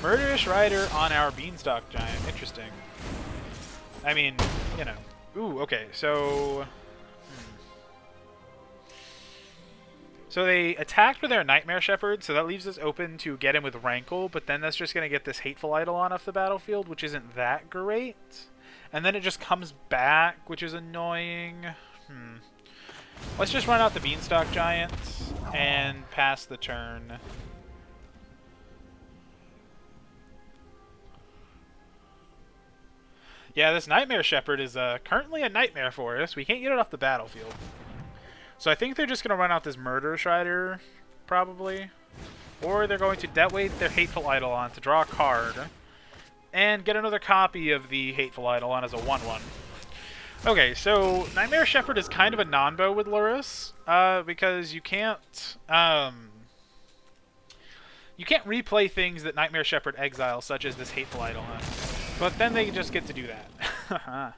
Murderous Rider on our Beanstalk Giant. Interesting. I mean, you know. Ooh, okay, so... So they attacked with their Nightmare Shepherd, so that leaves us open to get him with Rankle, but then that's just going to get this Hateful Eidolon off the battlefield, which isn't that great. And then it just comes back, which is annoying. Let's just run out the Beanstalk Giant and pass the turn. Yeah, this Nightmare Shepherd is currently a nightmare for us. We can't get it off the battlefield. So I think they're just going to run out this Murderous Rider, probably. Or they're going to deadweight their Hateful Eidolon to draw a card. And get another copy of the Hateful Eidolon as a 1/1. Okay, so Nightmare Shepherd is kind of a non-bow with Lurrus. Because you can't replay things that Nightmare Shepherd exiles, such as this Hateful Eidolon. But then they just get to do that.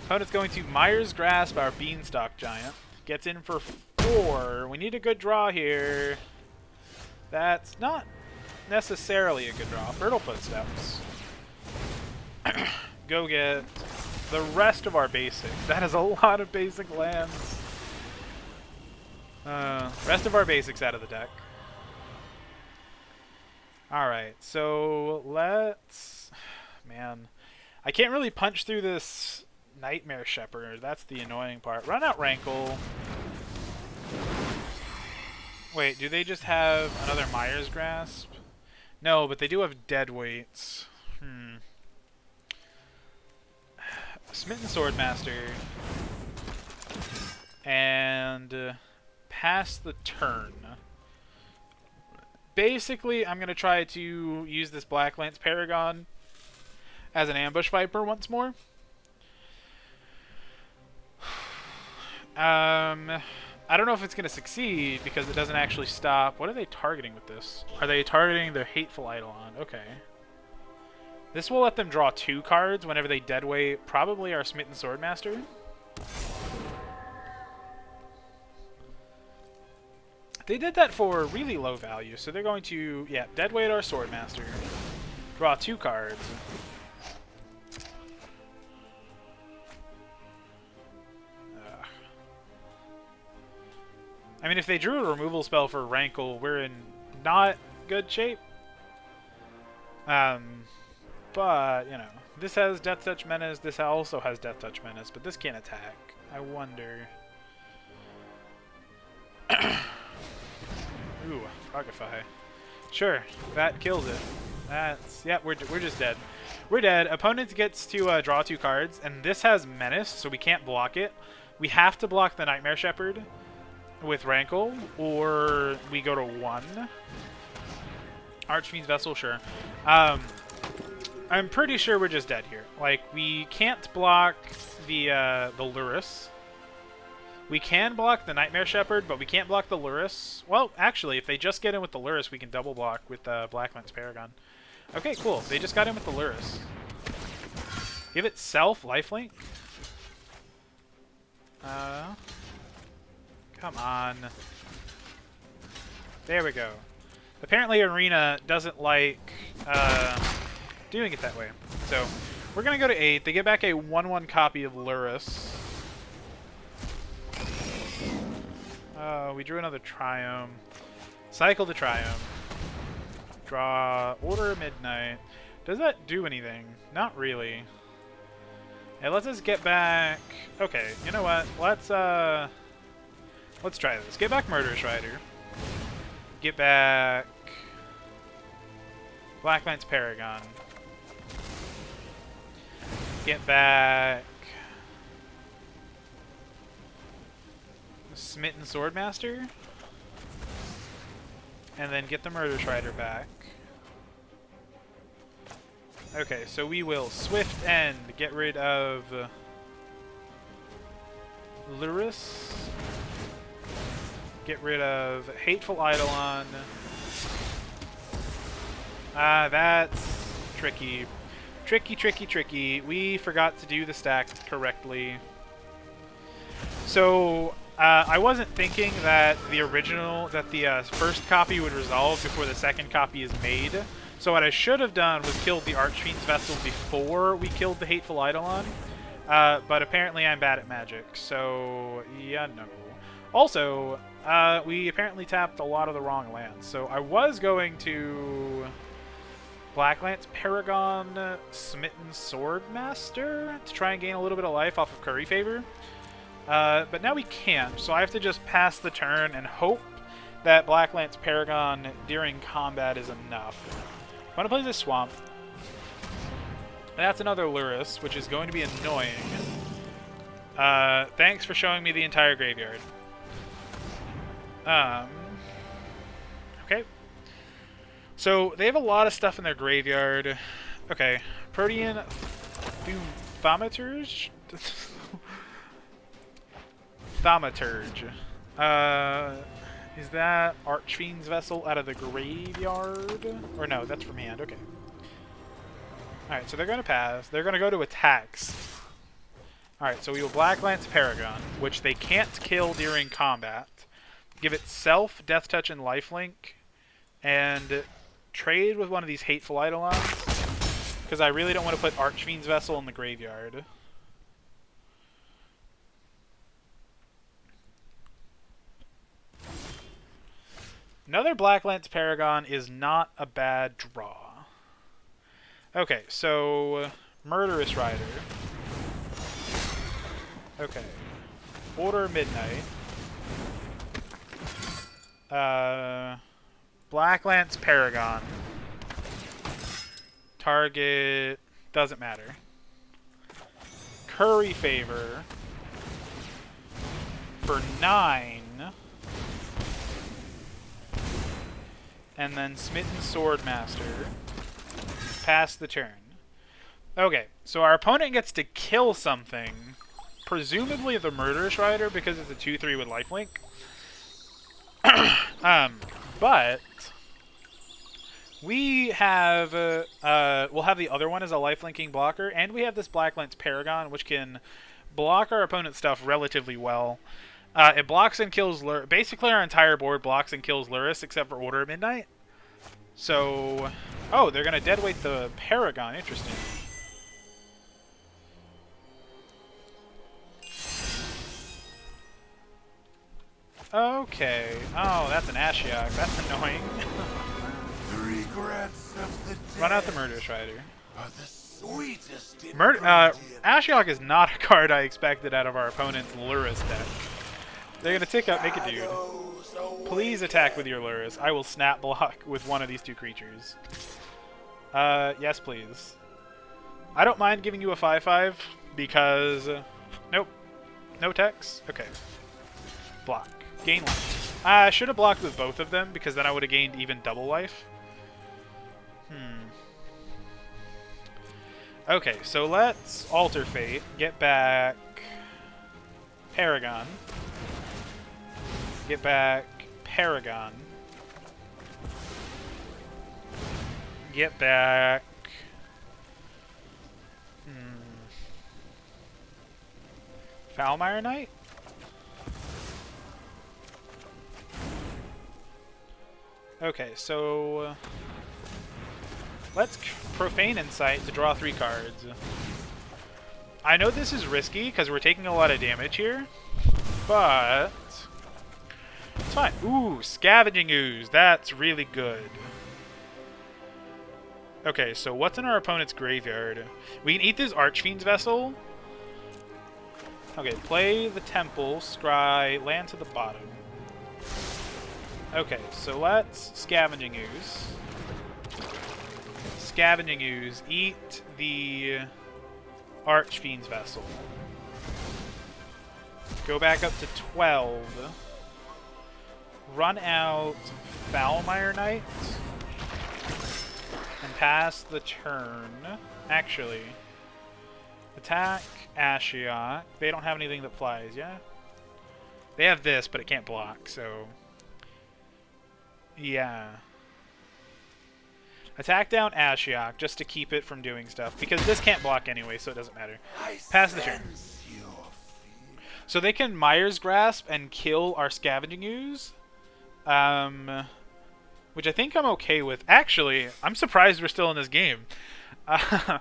Opponent's going to Myers Grasp our Beanstalk Giant. Gets in for 4. We need a good draw here. That's not necessarily a good draw. Fertile Footsteps. Go get the rest of our basics. That is a lot of basic lands. Rest of our basics out of the deck. Alright, so let's... Man, I can't really punch through this Nightmare Shepherd. That's the annoying part. Run out Rankle. Wait, do they just have another Myers Grasp? No, but they do have dead weights. Smitten Swordmaster. And pass the turn. Basically, I'm going to try to use this Black Lance Paragon as an Ambush Viper once more. I don't know if it's going to succeed because it doesn't actually stop. What are they targeting with this? Are they targeting their Hateful Eidolon? Okay. This will let them draw 2 cards whenever they deadweight probably our Smitten Swordmaster. They did that for really low value, so they're going to, yeah, deadweight our Swordmaster. Draw 2 cards. I mean, if they drew a removal spell for Rankle, we're in not good shape. But, you know, this has Death Touch Menace, this also has Death Touch Menace, but this can't attack. I wonder. Ooh, Frogify. Sure, that kills it. That's, yeah, we're just dead. We're dead. Opponent gets to draw 2 cards, and this has Menace, so we can't block it. We have to block the Nightmare Shepherd with Rankle, or we go to 1. Archfiend's Vessel, sure. I'm pretty sure we're just dead here. Like, we can't block the Lurrus. We can block the Nightmare Shepherd, but we can't block the Lurrus. Well, actually, if they just get in with the Lurrus, we can double block with Black Knight's Paragon. Okay, cool. They just got in with the Lurrus. Give it self lifelink. Come on. There we go. Apparently Arena doesn't like doing it that way. So we're going to go to 8. They get back a 1/1 copy of Lurrus. We drew another Triumph. Cycle the Triumph. Draw Order of Midnight. Does that do anything? Not really. Hey, let's just get back... Okay, you know what? Let's try this. Get back Murderous Rider. Get back Black Knight's Paragon. Get back Smitten Swordmaster. And then get the Murderous Rider back. Okay, so we will Swift End, get rid of Lurrus. Get rid of Hateful Eidolon. That's tricky. Tricky, tricky, tricky. We forgot to do the stack correctly. So, I wasn't thinking that the first copy would resolve before the second copy is made. So what I should have done was killed the Archfiend's Vessel before we killed the Hateful Eidolon. But apparently I'm bad at magic, so yeah, no. Also, we apparently tapped a lot of the wrong lands. So I was going to Black Lance Paragon Smitten Swordmaster to try and gain a little bit of life off of Curry Favor. But now we can't, so I have to just pass the turn and hope that Black Lance Paragon during combat is enough. I'm going to play this Swamp. That's another Lurrus, which is going to be annoying. Thanks for showing me the entire graveyard. Okay. So, they have a lot of stuff in their graveyard. Okay. Protean Thaumaturge? Thaumaturge. Is that Archfiend's Vessel out of the graveyard? Or no, that's from hand. Okay. Alright, so they're going to pass. They're going to go to attacks. Alright, so we will Black Lance Paragon, which they can't kill during combat. Give it self, Death Touch, and Lifelink. And trade with one of these Hateful Eidolons. Because I really don't want to put Archfiend's Vessel in the graveyard. Another Black Lance Paragon is not a bad draw. Okay, so Murderous Rider. Okay. Order of Midnight. Black Lance Paragon. Target doesn't matter. Curry Favor for 9. And then Smitten Swordmaster. Pass the turn. Okay, so our opponent gets to kill something. Presumably the Murderous Rider, because it's a 2/3 with lifelink. But we have we'll have the other one as a lifelinking blocker, and we have this Black Lance Paragon, which can block our opponent's stuff relatively well. It blocks and kills Lurrus. Basically, our entire board blocks and kills Lurrus, except for Order of Midnight. So, Oh, they're going to deadweight the Paragon. Interesting. Okay. Oh, that's an Ashiok. That's annoying. The regrets of the dead Run out the Murder Strider. are the sweetest Ashiok is not a card I expected out of our opponent's Lurrus deck. They're going to take out Make a Dude. Please attack with your Lurrus. I will snap block with one of these two creatures. Yes, please. I don't mind giving you a 5/5 because... nope. No text? Okay. Block. Gain life. I should have blocked with both of them because then I would have gained even double life. Okay, so let's Alter Fate. Get back... Paragon. Get back Paragon. Get back... Foulmire Knight? Okay, so... let's Profane Insight to draw 3 cards. I know this is risky because we're taking a lot of damage here, but... it's fine. Ooh, Scavenging Ooze. That's really good. Okay, so what's in our opponent's graveyard? We can eat this Archfiend's Vessel. Okay, play the Temple, Scry, land to the bottom. Okay, so let's Scavenging Ooze. Scavenging Ooze, eat the Archfiend's Vessel. Go back up to 12. Run out Foulmire Knight. And pass the turn. Actually, attack Ashiok. They don't have anything that flies, yeah? They have this, but it can't block, so... yeah. Attack down Ashiok just to keep it from doing stuff, because this can't block anyway, so it doesn't matter. Pass the turn. So they can Mire's Grasp and kill our Scavenging Ooze. Which I think I'm okay with. Actually, I'm surprised we're still in this game. I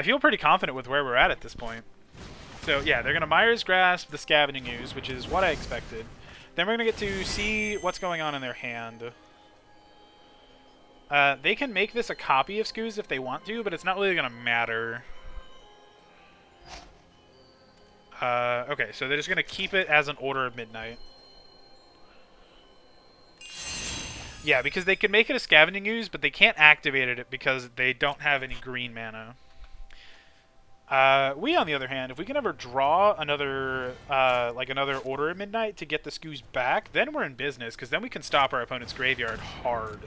feel pretty confident with where we're at this point. So yeah, they're going to Mire's Grasp the Scavenging Ooze, which is what I expected. Then we're going to get to see what's going on in their hand. They can make this a copy of Scooz if they want to, but it's not really going to matter. Okay, so they're just going to keep it as an Order of Midnight. Yeah, because they can make it a Scavenging Ooze, but they can't activate it because they don't have any green mana. We, on the other hand, if we can ever draw another, like another Order of Midnight to get the Scooz back, then we're in business, because then we can stop our opponent's graveyard hard.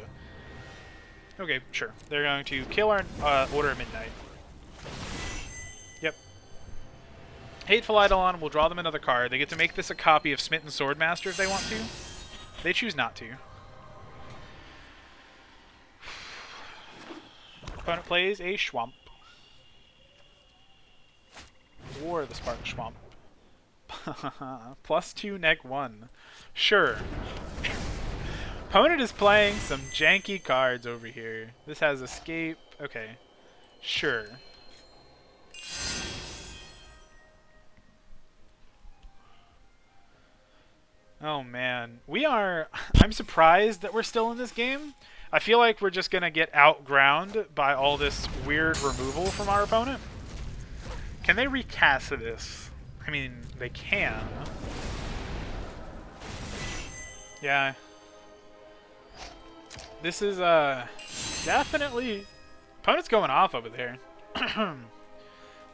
Okay, sure. They're going to kill our Order of Midnight. Yep. Hateful Eidolon will draw them another card. They get to make this a copy of Smitten Swordmaster if they want to. They choose not to. Opponent plays a Schwamp. War the Spark Schwamp. +2 neg 1. Sure. Opponent is playing some janky cards over here. This has Escape. Okay. Sure. Oh man. We are... I'm surprised that we're still in this game. I feel like we're just going to get outground by all this weird removal from our opponent. Can they recast this? I mean, they can. Yeah. This is, definitely... Opponent's going off over there.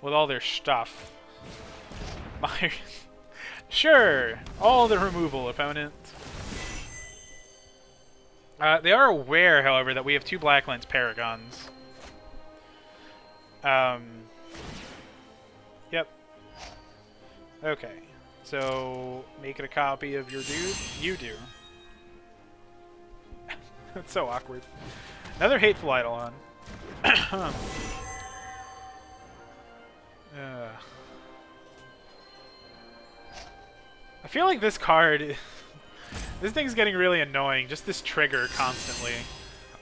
With all their stuff. Sure. All the removal, opponent. They are aware, however, that we have 2 Blacklands Paragons. Yep. Okay. So, make it a copy of your dude? You do. That's so awkward. Another Hateful Eidolon. I feel like this card... This thing's getting really annoying. Just this trigger constantly.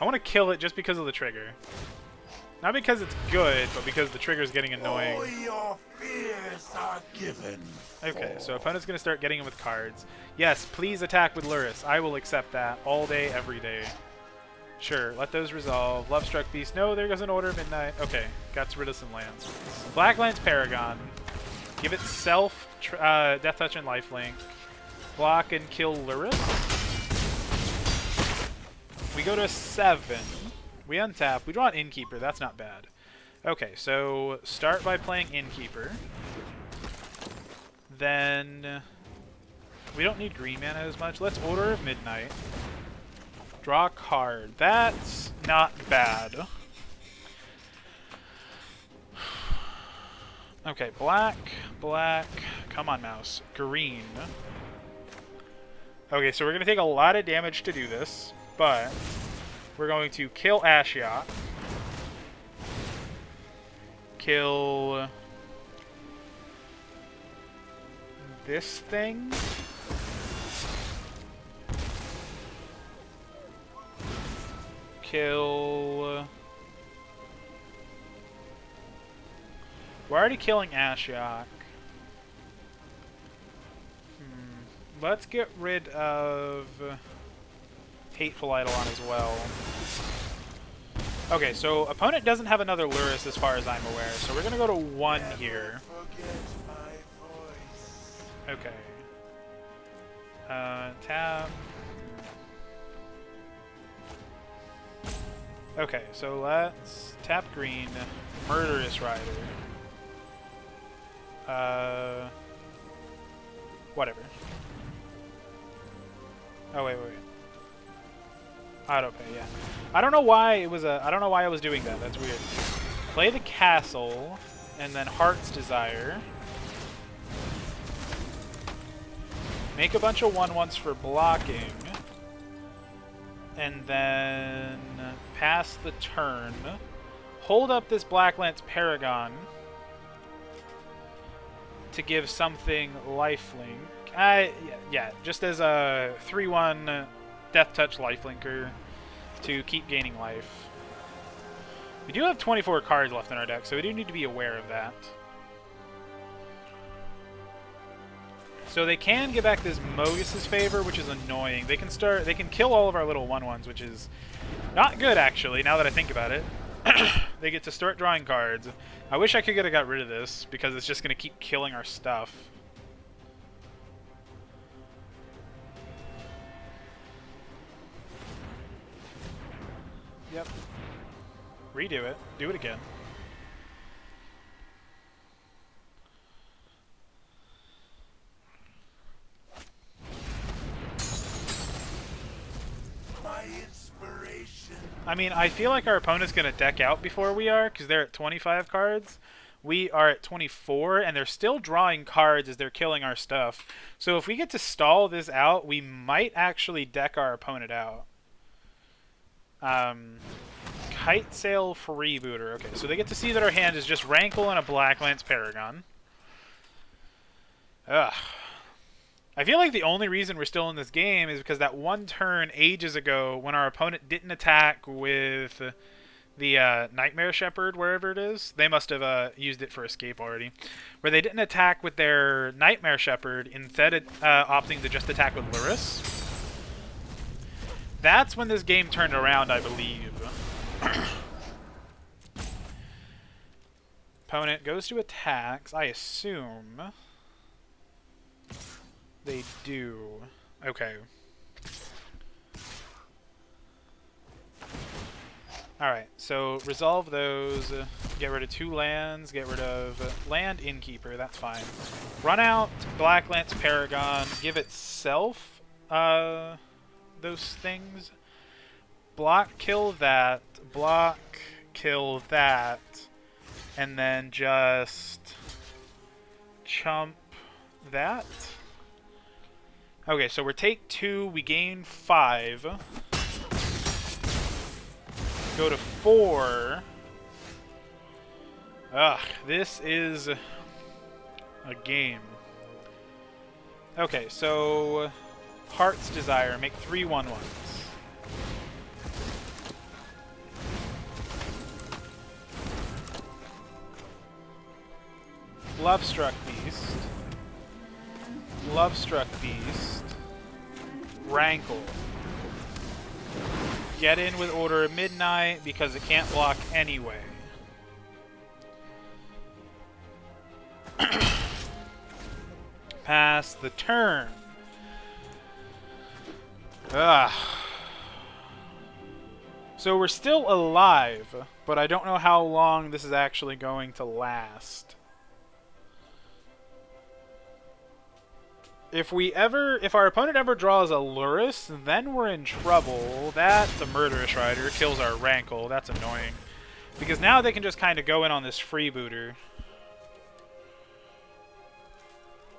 I want to kill it just because of the trigger. Not because it's good, but because the trigger's getting annoying. All your fears are given. Okay, so opponent's going to start getting him with cards. Yes, please attack with Luris. I will accept that all day, every day. Sure, let those resolve. Love Struck Beast. No, there goes an Order of Midnight. Okay, got rid of some lands. Black Lance Paragon. Give it self, Death Touch and Lifelink. Block and kill Luris. We go to 7. We untap. We draw an Innkeeper. That's not bad. Okay, so start by playing Innkeeper. Then we don't need green mana as much. Let's Order of Midnight. Draw a card. That's not bad. Okay, black, black. Come on, mouse. Green. Okay, so we're going to take a lot of damage to do this, but we're going to kill Ashiok. Kill this thing. Kill... We're already killing Ashiok. Let's get rid of Hateful Eidolon as well. Okay, so opponent doesn't have another Luris as far as I'm aware, so we're going to go to 1 here. Okay. Tab. Okay, so let's tap green, Murderous Rider. Whatever. Oh wait. Autopay, yeah. I don't know why it was I don't know why I was doing that. That's weird. Play the castle, and then Heart's Desire. Make a bunch of 1/1s for blocking. And then pass the turn. Hold up this Black Lance Paragon to give something lifelink. Yeah, just as a 3/1 Death Touch lifelinker to keep gaining life. We do have 24 cards left in our deck, so we do need to be aware of that. So they can get back this Mogus's Favor, which is annoying. They can kill all of our little 1/1s, which is not good actually, now that I think about it. They get to start drawing cards. I wish I could have got rid of this, because it's just going to keep killing our stuff. Yep. Redo it. Do it again. I mean, I feel like our opponent's going to deck out before we are, because they're at 25 cards. We are at 24, and they're still drawing cards as they're killing our stuff. So if we get to stall this out, we might actually deck our opponent out. Kite Sail Freebooter. Okay, so they get to see that our hand is just Rankle and a Black Lance Paragon. Ugh. I feel like the only reason we're still in this game is because that one turn ages ago when our opponent didn't attack with the Nightmare Shepherd, wherever it is. They must have used it for escape already. Where they didn't attack with their Nightmare Shepherd, instead of opting to just attack with Luris. That's when this game turned around, I believe. Opponent goes to attacks, I assume. They do. Okay. Alright, so resolve those. Get rid of 2 lands. Get rid of land Innkeeper. That's fine. Run out Black Lance Paragon. Give itself those things. Block, kill that. Block, kill that. And then just chump that. Okay, so we're take 2, we gain 5. Go to 4. Ugh, this is a game. Okay, so Heart's Desire, make 3 1/1s. Love-struck beast. Love-struck beast. Rankle. Get in with Order of Midnight because it can't block anyway. Pass the turn. Ugh. So we're still alive, but I don't know how long this is actually going to last. If our opponent ever draws a Lurrus, then we're in trouble. That's a Murderous Rider, kills our Rankle. That's annoying. Because now they can just kind of go in on this freebooter.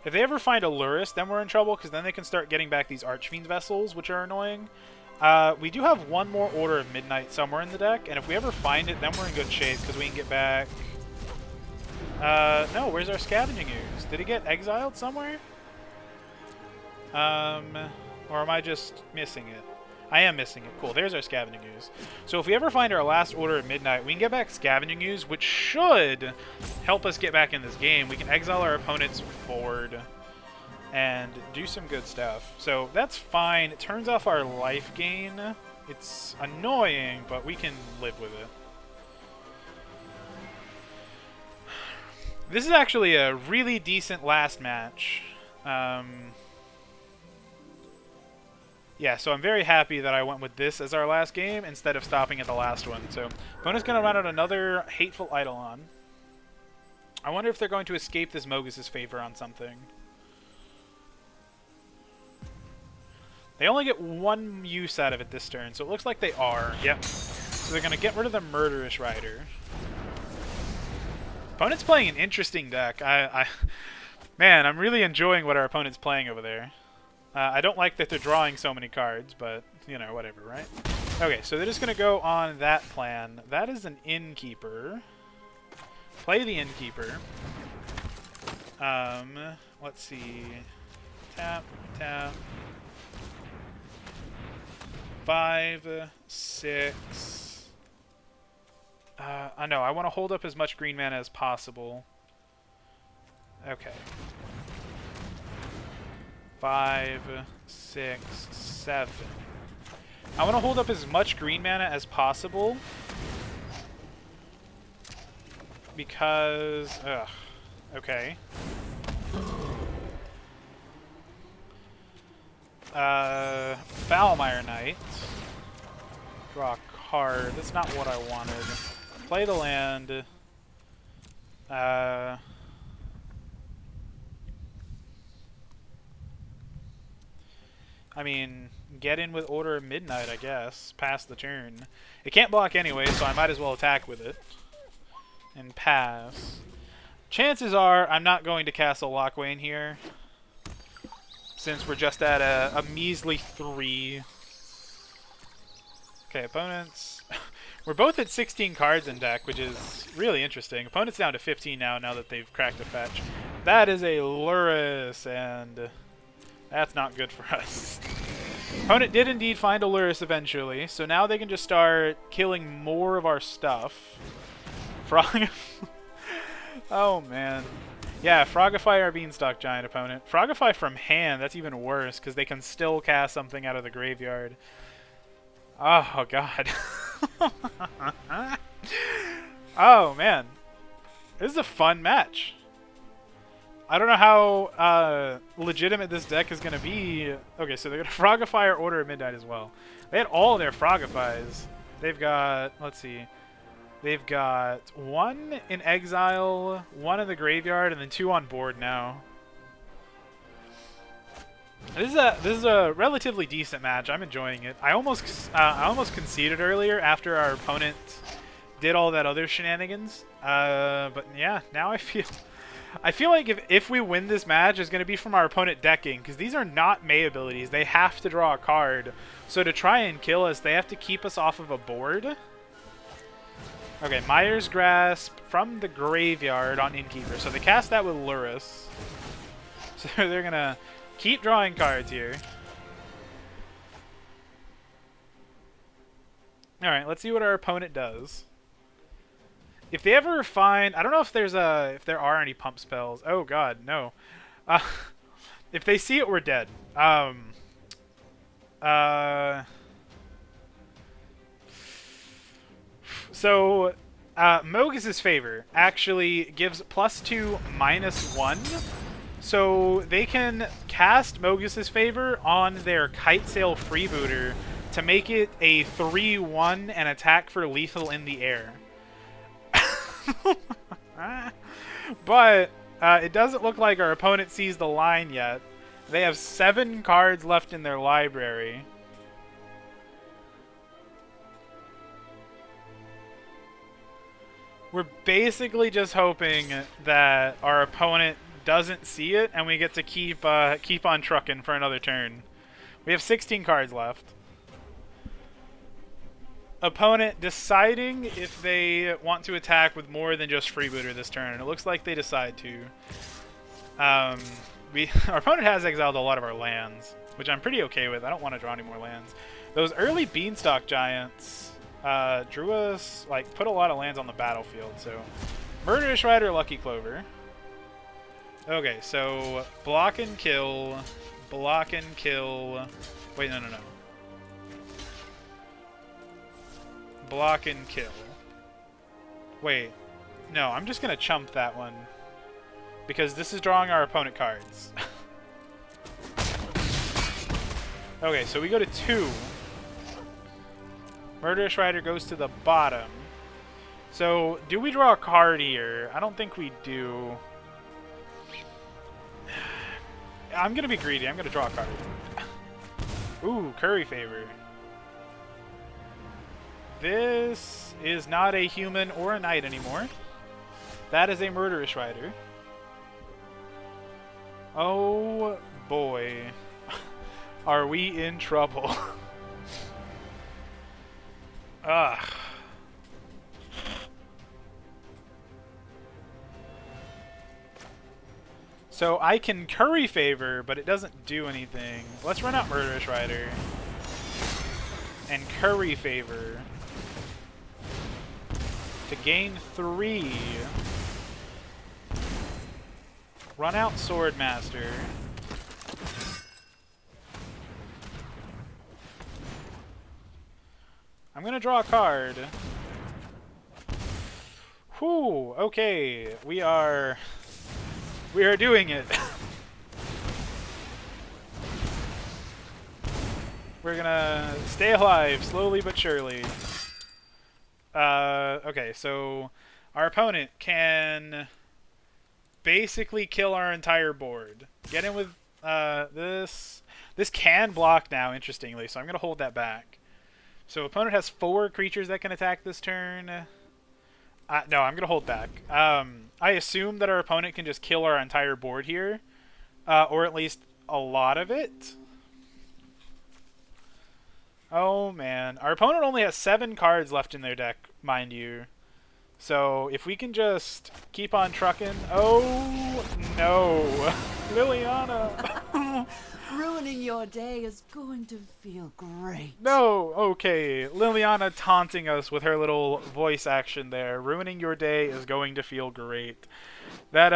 If they ever find a Lurrus, then we're in trouble, because then they can start getting back these Archfiend Vessels, which are annoying. We do have one more Order of Midnight somewhere in the deck, and if we ever find it, then we're in good shape, because we can get back... no, where's our Scavenging Ooze? Did it get exiled somewhere? Or am I just missing it? I am missing it. Cool, there's our Scavenging Ooze. So if we ever find our last Order of Midnight, we can get back Scavenging Ooze, which should help us get back in this game. We can exile our opponent's board and do some good stuff. So that's fine. It turns off our life gain. It's annoying, but we can live with it. This is actually a really decent last match. Yeah, so I'm very happy that I went with this as our last game instead of stopping at the last one. So, opponent's going to run out another Hateful Eidolon. I wonder if they're going to escape this Mogus's favor on something. They only get one use out of it this turn, so it looks like they are. Yep. So they're going to get rid of the Murderous Rider. Opponent's playing an interesting deck. Man, I'm really enjoying what our opponent's playing over there. I don't like that they're drawing so many cards, but, you know, whatever, right? Okay, so they're just going to go on that plan. That is an Innkeeper. Play the Innkeeper. Let's see. Tap, tap. 5, 6. I know, I want to hold up as much green mana as possible. Okay. 5, 6, 7. I want to hold up as much green mana as possible because, okay. Foulmire Knight. Draw a card. That's not what I wanted. Play the land. I mean, get in with Order of Midnight, I guess. Pass the turn. It can't block anyway, so I might as well attack with it. And pass. Chances are I'm not going to Castle Lockwain here, since we're just at a measly 3. Okay, opponents. We're both at 16 cards in deck, which is really interesting. Opponent's down to 15 now that they've cracked a fetch. That is a Lurrus, and that's not good for us. Opponent did indeed find a Lurrus eventually, so now they can just start killing more of our stuff. Frog... Oh, man. Yeah, Frogify our Beanstalk Giant opponent. Frogify from hand, that's even worse, because they can still cast something out of the graveyard. Oh, God. Oh, man. This is a fun match. I don't know how legitimate this deck is going to be. Okay, so they're going to Frogify or Order of Midnight as well. They had all their Frogifies. They've got, let's see. They've got 1 in exile, 1 in the graveyard, and then 2 on board now. This is a relatively decent match. I'm enjoying it. I almost conceded earlier after our opponent did all that other shenanigans. But yeah, now I feel like if we win this match, it's going to be from our opponent decking, because these are not May abilities. They have to draw a card. So to try and kill us, they have to keep us off of a board. Okay, Mire's Grasp from the graveyard on Innkeeper. So they cast that with Lurrus. So they're going to keep drawing cards here. Alright, let's see what our opponent does. If they ever find, I don't know if there are any pump spells. Oh god, no. Uh, if they see it, we're dead. So, Mogus's Favor actually gives +2, -1. So they can cast Mogus's Favor on their Kite Sail Freebooter to make it a 3/1 and attack for lethal in the air. But it doesn't look like our opponent sees the line yet. They have 7 cards left in their library. We're basically just hoping that our opponent doesn't see it and we get to keep on trucking for another turn. We have 16 cards left. Opponent deciding if they want to attack with more than just Freebooter this turn, and it looks like they decide to. Our opponent has exiled a lot of our lands, which I'm pretty okay with. I don't want to draw any more lands. Those early Beanstalk Giants drew us, like, put a lot of lands on the battlefield, so Murderous Rider, Lucky Clover. Okay, so block and kill, block and kill. Wait, no. Block and kill. Wait. No, I'm just going to chump that one. Because this is drawing our opponent cards. Okay, so we go to 2. Murderous Rider goes to the bottom. So, do we draw a card here? I don't think we do. I'm going to be greedy. I'm going to draw a card. Ooh, Curry Favor. This is not a human or a knight anymore. That is a Murderous Rider. Oh boy. Are we in trouble? Ugh. So I can Curry Favor, but it doesn't do anything. Let's run out Murderous Rider. And Curry Favor. To gain 3. Run out Swordmaster. I'm gonna draw a card. Whew, okay. We are doing it. We're gonna stay alive, slowly but surely. Okay, so our opponent can basically kill our entire board. Get in with this. This can block now, interestingly, so I'm going to hold that back. So opponent has 4 creatures that can attack this turn. No, I'm going to hold back. I assume that our opponent can just kill our entire board here, or at least a lot of it. Oh, man. Our opponent only has 7 cards left in their deck, mind you. So, if we can just keep on trucking... Oh, no. Liliana. Ruining your day is going to feel great. No, okay. Liliana taunting us with her little voice action there. Ruining your day is going to feel great. That,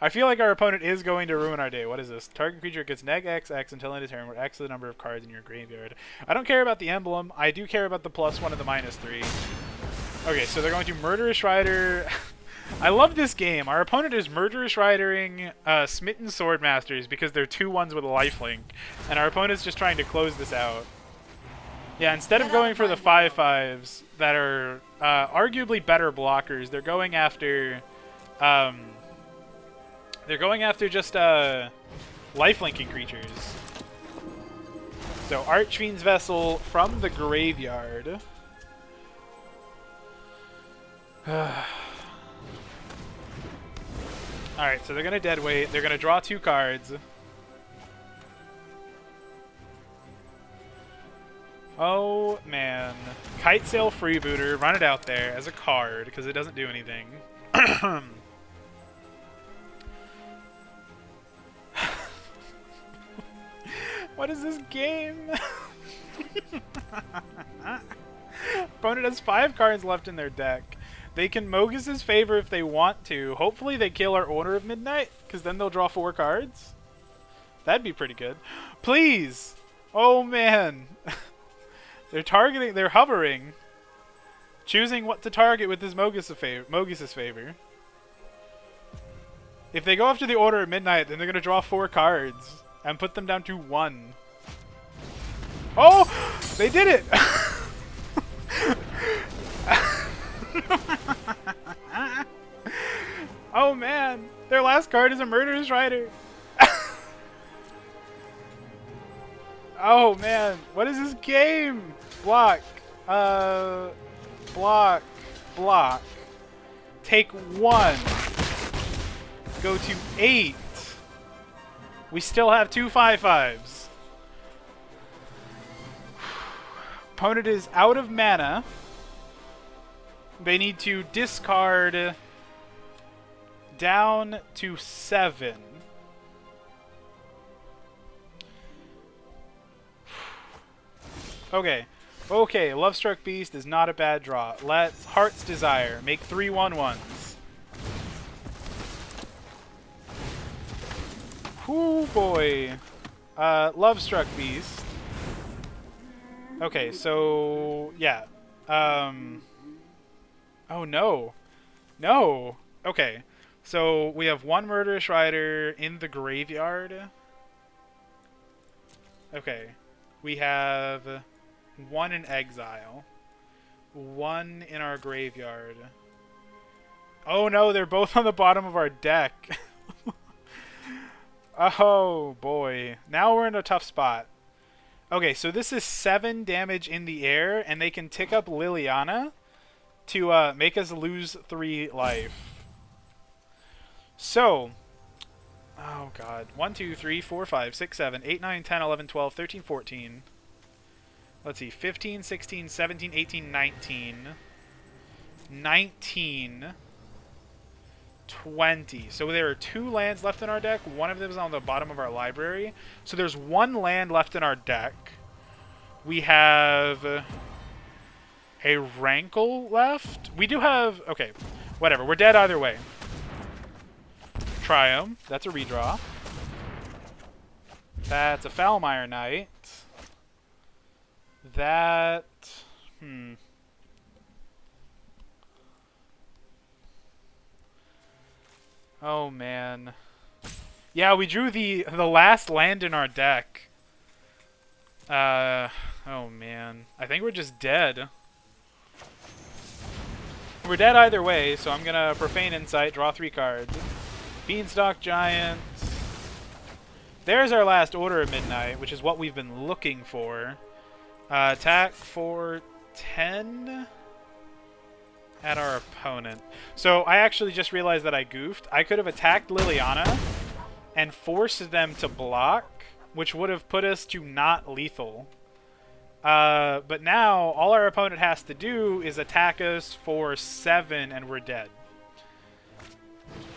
I feel like our opponent is going to ruin our day. What is this? Target creature gets neg X until end of turn, where X is the number of cards in your graveyard. I don't care about the emblem. I do care about the +1 and the -3. Okay, so they're going to Murderous Rider. I love this game. Our opponent is Murderous Ridering Smitten Swordmasters because they're 2/1s with a lifelink. And our opponent's just trying to close this out. Yeah, instead of going for the 5/5s that are arguably better blockers, they're going after just lifelinking creatures. So Archfiend's Vessel from the graveyard. Alright, so they're going to deadweight. They're going to draw 2 cards. Oh, man. Kite Sail Freebooter. Run it out there as a card, because it doesn't do anything. What is this game? opponent has 5 cards left in their deck. They can Mogus's Favor if they want to. Hopefully they kill our Order of Midnight, because then they'll draw 4 cards. That'd be pretty good. Please! Oh, man. They're hovering. Choosing what to target with this Mogus's Favor. If they go after the Order of Midnight, then they're going to draw 4 cards and put them down to 1. Oh! They did it! Oh man! Their last card is a Murderous Rider! Oh man! What is this game? Block. Block. Block. Take 1. Go to 8. We still have 2 5/5s. Opponent is out of mana. They need to discard down to 7. Okay. Okay, Lovestruck Beast is not a bad draw. Let's Heart's Desire. Make 3 1/1s. Whoo boy. Lovestruck Beast. Okay, so yeah. Oh no. No. Okay. So we have 1 Murderous Rider in the graveyard. Okay. We have 1 in exile. 1 in our graveyard. Oh no, they're both on the bottom of our deck. Oh boy. Now we're in a tough spot. Okay, so this is 7 damage in the air, and they can tick up Liliana to make us lose 3 life. So, oh god. 1, 2, 3, 4, 5, 6, 7, 8, 9, 10, 11, 12, 13, 14. Let's see. 15, 16, 17, 18, 19. 19. 20. So there are 2 lands left in our deck. One of them is on the bottom of our library. So there's 1 land left in our deck. We have a Rankle left. We do have... Okay, whatever. We're dead either way. Triumph. That's a redraw. That's a Foulmire Knight. That... Oh, man. Yeah, we drew the last land in our deck. Oh, man. I think we're just dead. We're dead either way, so I'm gonna Profane Insight, draw 3 cards. Beanstalk Giant. There's our last Order of Midnight, which is what we've been looking for. Attack for 10 at our opponent. So I actually just realized that I goofed. I could have attacked Liliana and forced them to block, which would have put us to not lethal. But now all our opponent has to do is attack us for 7 and we're dead.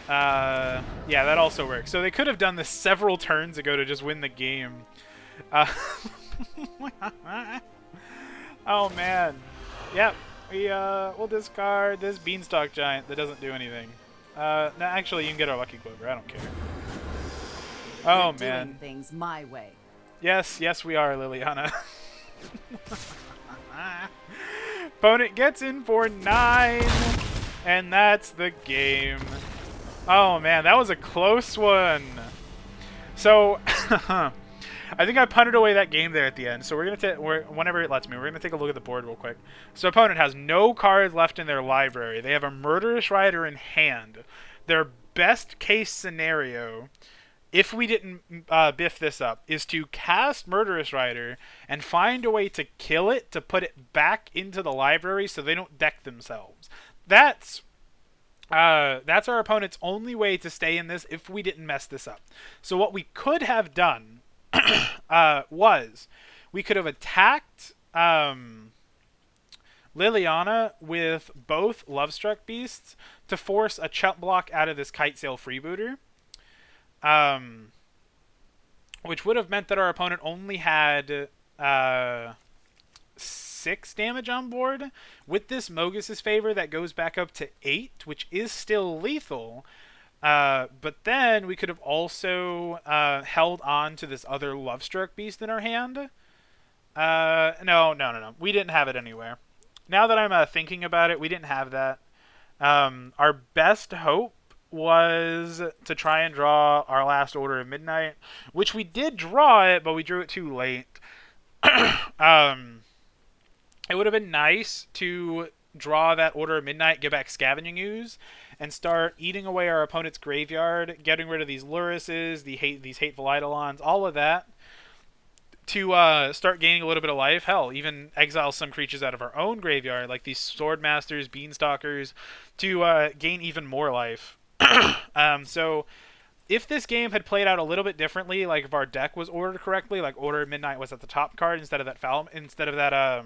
Yeah, that also works. So they could have done this several turns ago to just win the game. Oh man. Yep. We'll discard this Beanstalk Giant that doesn't do anything. No, actually, you can get our Lucky Clover. I don't care. Oh man. Doing things my way. Yes, yes, we are, Liliana. Opponent gets in for 9, and that's the game. Oh man, that was a close one. So, I think I punted away that game there at the end. So we're gonna whenever it lets me, we're gonna take a look at the board real quick. So opponent has no cards left in their library. They have a Murderous Rider in hand. Their best case scenario, if we didn't biff this up, is to cast Murderous Rider and find a way to kill it to put it back into the library so they don't deck themselves. That's our opponent's only way to stay in this if we didn't mess this up. So what we could have done was we could have attacked Liliana with both Lovestruck Beasts to force a chump block out of this Kite Sail Freebooter. Which would have meant that our opponent only had 6 6 damage on board. With this Mogus's Favor, that goes back up to 8, which is still lethal. But then we could have also held on to this other Lovestruck Beast in our hand. No. We didn't have it anywhere. Now that I'm thinking about it, we didn't have that. Our best hope was to try and draw our last Order of Midnight, which we did draw it, but we drew it too late. It would have been nice to draw that Order of Midnight, get back Scavenging Ooze, and start eating away our opponent's graveyard, getting rid of these Lurises, these Hateful Eidolons, all of that, to start gaining a little bit of life. Hell, even exile some creatures out of our own graveyard, like these Swordmasters, Beanstalkers, to gain even more life. So if this game had played out a little bit differently, like if our deck was ordered correctly, like Order of Midnight was at the top card instead of that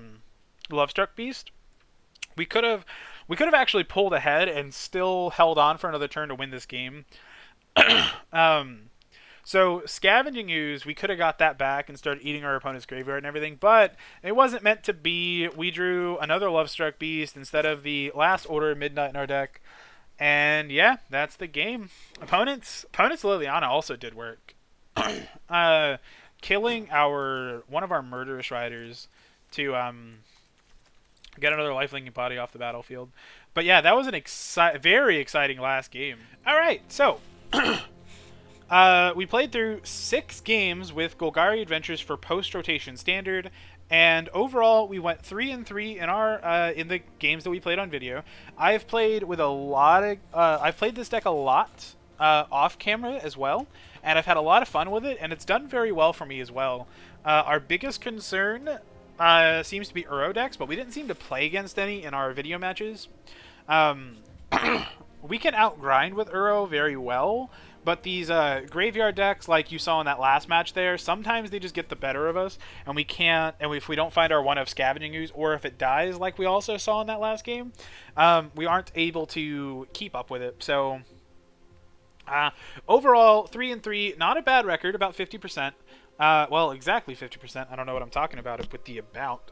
Lovestruck Beast, we could have actually pulled ahead and still held on for another turn to win this game. So Scavenging Ooze, we could have got that back and started eating our opponent's graveyard and everything, but it wasn't meant to be. We drew another Lovestruck Beast instead of the last Order of Midnight in our deck. And yeah, that's the game. Opponent's Liliana also did work. Killing one of our Murderous Riders to get another lifelinking body off the battlefield. But yeah, that was an very exciting last game. Alright, so we played through 6 games with Golgari Adventures for post-rotation standard, and overall we went 3-3 in our in the games that we played on video. I've played with I've played this deck a lot off camera as well, and I've had a lot of fun with it, and it's done very well for me as well. Our biggest concern seems to be Uro decks, but we didn't seem to play against any in our video matches. We can outgrind with Uro very well, but these graveyard decks, like you saw in that last match there, sometimes they just get the better of us, and we can't. And if we don't find our one of Scavenging Ooze, or if it dies, like we also saw in that last game, we aren't able to keep up with it. So overall, 3-3, not a bad record, about 50%. Well, exactly 50%. I don't know what I'm talking about with the about.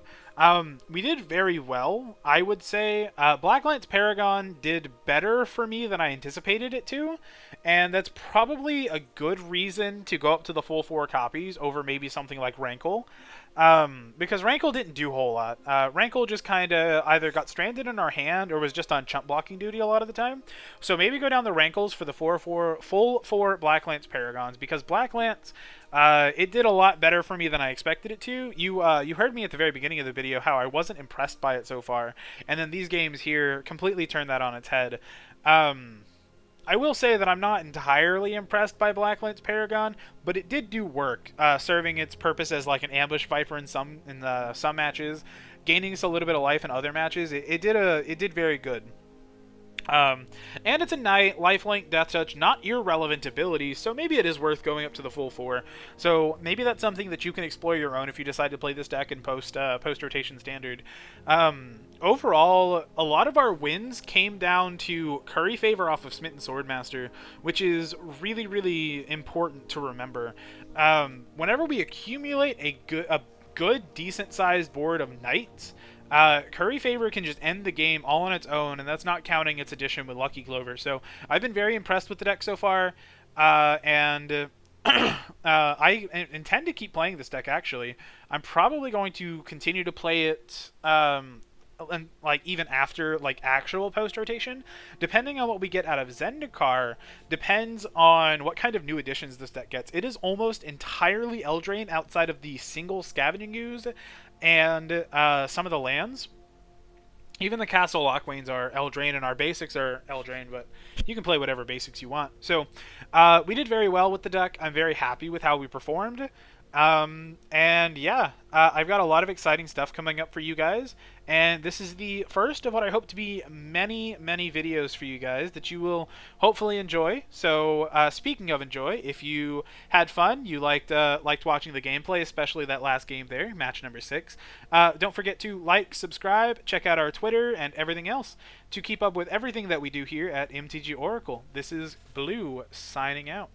We did very well, I would say. Black-Lance Paragon did better for me than I anticipated it to, and that's probably a good reason to go up to the full 4 copies over maybe something like Rankle. Because Rankle didn't do a whole lot. Rankle just kind of either got stranded in our hand or was just on chump blocking duty a lot of the time. So maybe go down the Rankles for the full 4 Black-Lance Paragons, because Black-Lance, it did a lot better for me than I expected it to. You heard me at the very beginning of the video how I wasn't impressed by it so far, and then these games here completely turned that on its head. I will say that I'm not entirely impressed by Black-Lance Paragon, but it did do work, serving its purpose as like an ambush viper in some matches, gaining us a little bit of life in other matches. It did very good. And it's a Knight, Lifelink, Death Touch, not irrelevant abilities, so maybe it is worth going up to the full 4. So maybe that's something that you can explore your own if you decide to play this deck in post-rotation standard. Overall, a lot of our wins came down to Curry Favor off of Smitten Swordmaster, which is really, really important to remember. Whenever we accumulate a good, decent-sized board of Knights, Curry Favor can just end the game all on its own, and that's not counting its addition with Lucky Clover. So I've been very impressed with the deck so far, and I intend to keep playing this deck, actually. I'm probably going to continue to play it and like even after like actual post rotation, depending on what we get out of Zendikar, depends on what kind of new additions this deck gets. It is almost entirely Eldraine outside of the single Scavenging Ooze and some of the lands. Even the Castle Lockwains are Eldraine, and our basics are Eldraine, but you can play whatever basics you want. So we did very well with the deck. I'm very happy with how we performed. And yeah, I've got a lot of exciting stuff coming up for you guys, and this is the first of what I hope to be many videos for you guys that you will hopefully enjoy. So speaking of enjoy, if you had fun, you liked watching the gameplay, especially that last game there, match number 6, don't forget to like, subscribe, check out our Twitter and everything else to keep up with everything that we do here at MTG Oracle. This is Blue signing out.